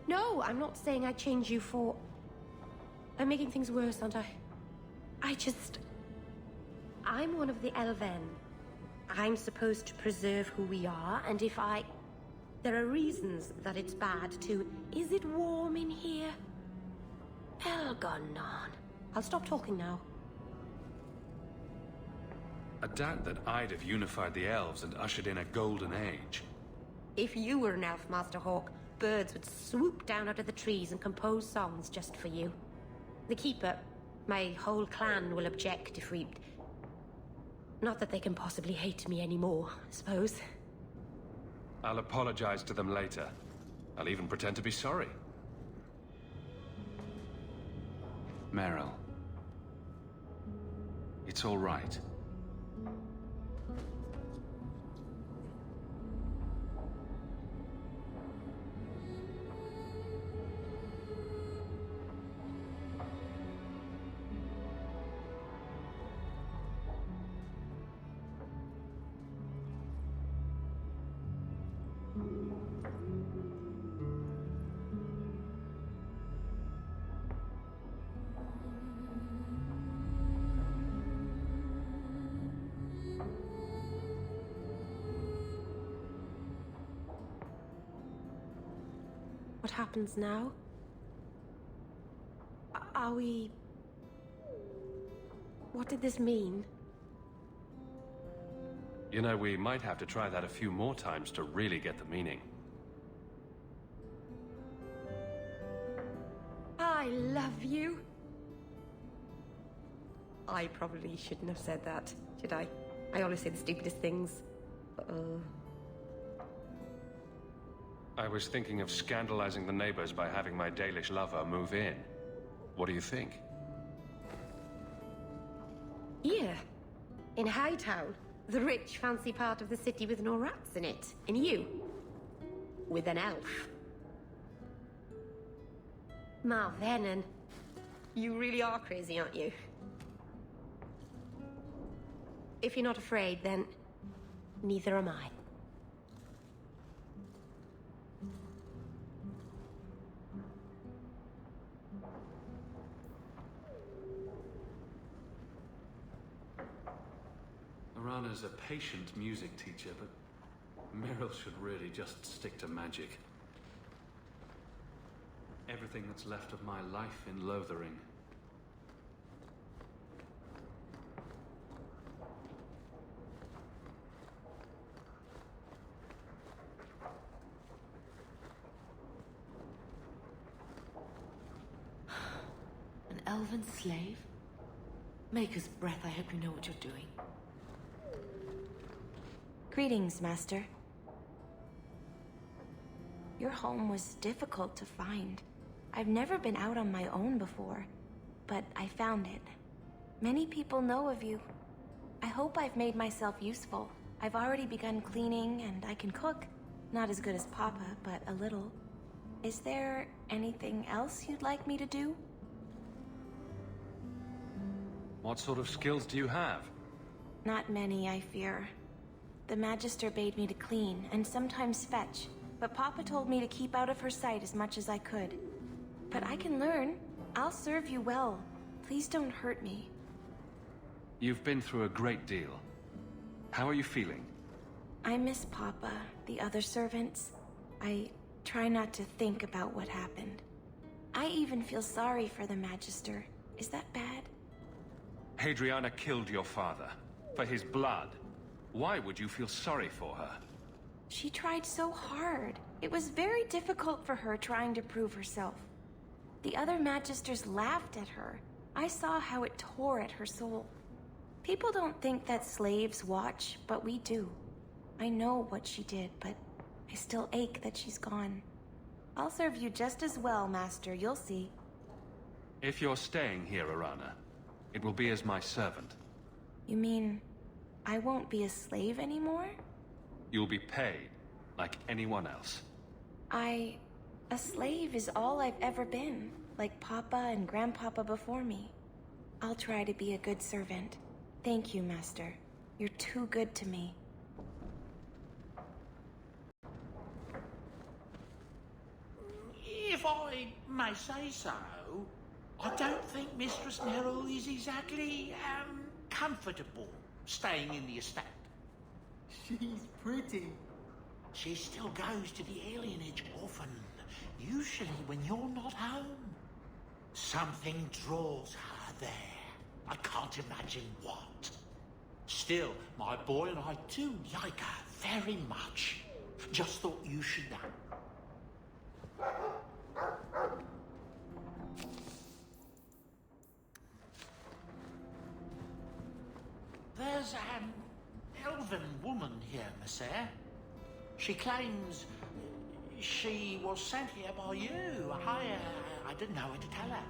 No, I'm not saying I'd change you for... I'm making things worse, aren't I? I'm one of the Elven. I'm supposed to preserve who we are, and if I... There are reasons that it's bad to... Is it warm in here? Elgonon. I'll stop talking now. I doubt that I'd have unified the elves and ushered in a golden age. If you were an elf, Master Hawk, birds would swoop down out of the trees and compose songs just for you. The Keeper, my whole clan will object if we... Not that they can possibly hate me anymore, I suppose. I'll apologize to them later. I'll even pretend to be sorry. Merrill. It's all right. What happens now? Are we... What did this mean? You know, we might have to try that a few more times to really get the meaning. I love you. I probably shouldn't have said that, should I? I always say the stupidest things. I was thinking of scandalizing the neighbors by having my Dalish lover move in. What do you think? Here, in Hightown, the rich, fancy part of the city with no rats in it. And you, with an elf. Malvenon, you really are crazy, aren't you? If you're not afraid, then neither am I. Arana's a patient music teacher, but Merrill should really just stick to magic. Everything that's left of my life in Lothering. An elven slave? Maker's breath, I hope you know what you're doing. Greetings, Master. Your home was difficult to find. I've never been out on my own before, but I found it. Many people know of you. I hope I've made myself useful. I've already begun cleaning, and I can cook. Not as good as Papa, but a little. Is there anything else you'd like me to do? What sort of skills do you have? Not many, I fear. The Magister bade me to clean, and sometimes fetch, but Papa told me to keep out of her sight as much as I could. But I can learn. I'll serve you well. Please don't hurt me. You've been through a great deal. How are you feeling? I miss Papa, the other servants. I try not to think about what happened. I even feel sorry for the Magister. Is that bad? Hadriana killed your father. For his blood. Why would you feel sorry for her? She tried so hard. It was very difficult for her trying to prove herself. The other Magisters laughed at her. I saw how it tore at her soul. People don't think that slaves watch, but we do. I know what she did, but I still ache that she's gone. I'll serve you just as well, Master, you'll see. If you're staying here, Arana, it will be as my servant. You mean, I won't be a slave anymore? You'll be paid, like anyone else. A slave is all I've ever been, like Papa and Grandpapa before me. I'll try to be a good servant. Thank you, Master. You're too good to me. I may say so, I don't think Mistress Merrill is exactly, comfortable staying in the estate. She's pretty. She still goes to the alienage often, usually when you're not home. Something draws her there. I can't imagine what. Still, my boy and I do like her very much. Just thought you should know. There's an elven woman here, Monsieur. She claims she was sent here by you. I didn't know what to tell her.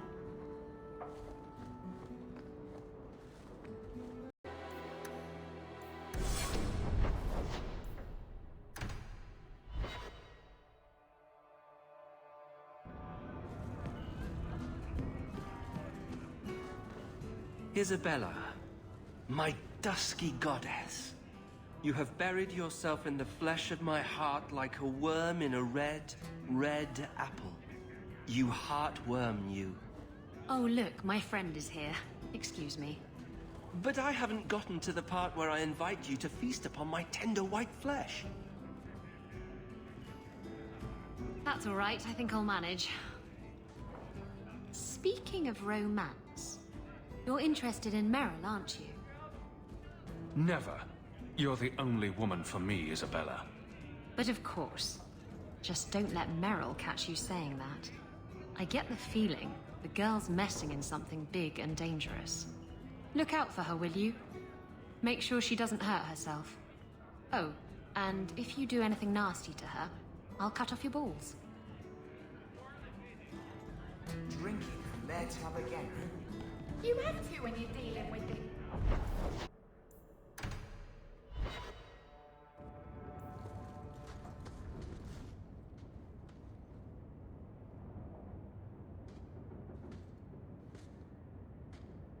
Isabella, my dusky goddess, you have buried yourself in the flesh of my heart like a worm in a red, red apple. You heartworm, you. Oh, look, my friend is here. Excuse me. But I haven't gotten to the part where I invite you to feast upon my tender white flesh. That's all right. I think I'll manage. Speaking of romance, you're interested in Merrill, aren't you? Never. You're the only woman for me, Isabella. But of course. Just don't let Merrill catch you saying that. I get the feeling the girl's messing in something big and dangerous. Look out for her, will you? Make sure she doesn't hurt herself. Oh, and if you do anything nasty to her, I'll cut off your balls. Drinking from their tub again. You have to when you're dealing with it.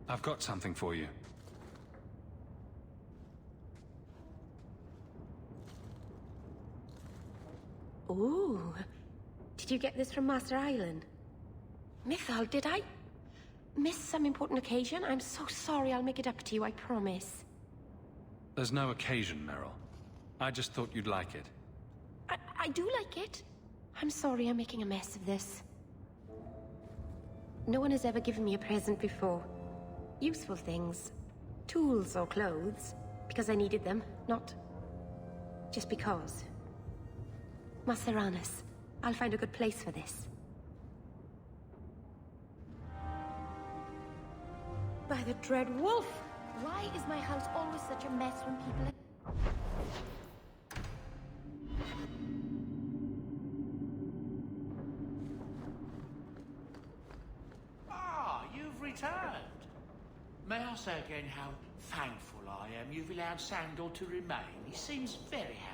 I've got something for you. Ooh. Did you get this from Master Island? Mythal, did I miss some important occasion? I'm so sorry. I'll make it up to you, I promise. There's no occasion, Merrill. I just thought you'd like it. I do like it. I'm sorry I'm making a mess of this. No one has ever given me a present before. Useful things. Tools or clothes. Because I needed them, not just because. Maceranis, I'll find a good place for this. By the dread wolf! Why is my house always such a mess when people... Ah, you've returned. May I say again how thankful I am you've allowed Sandor to remain? He seems very happy.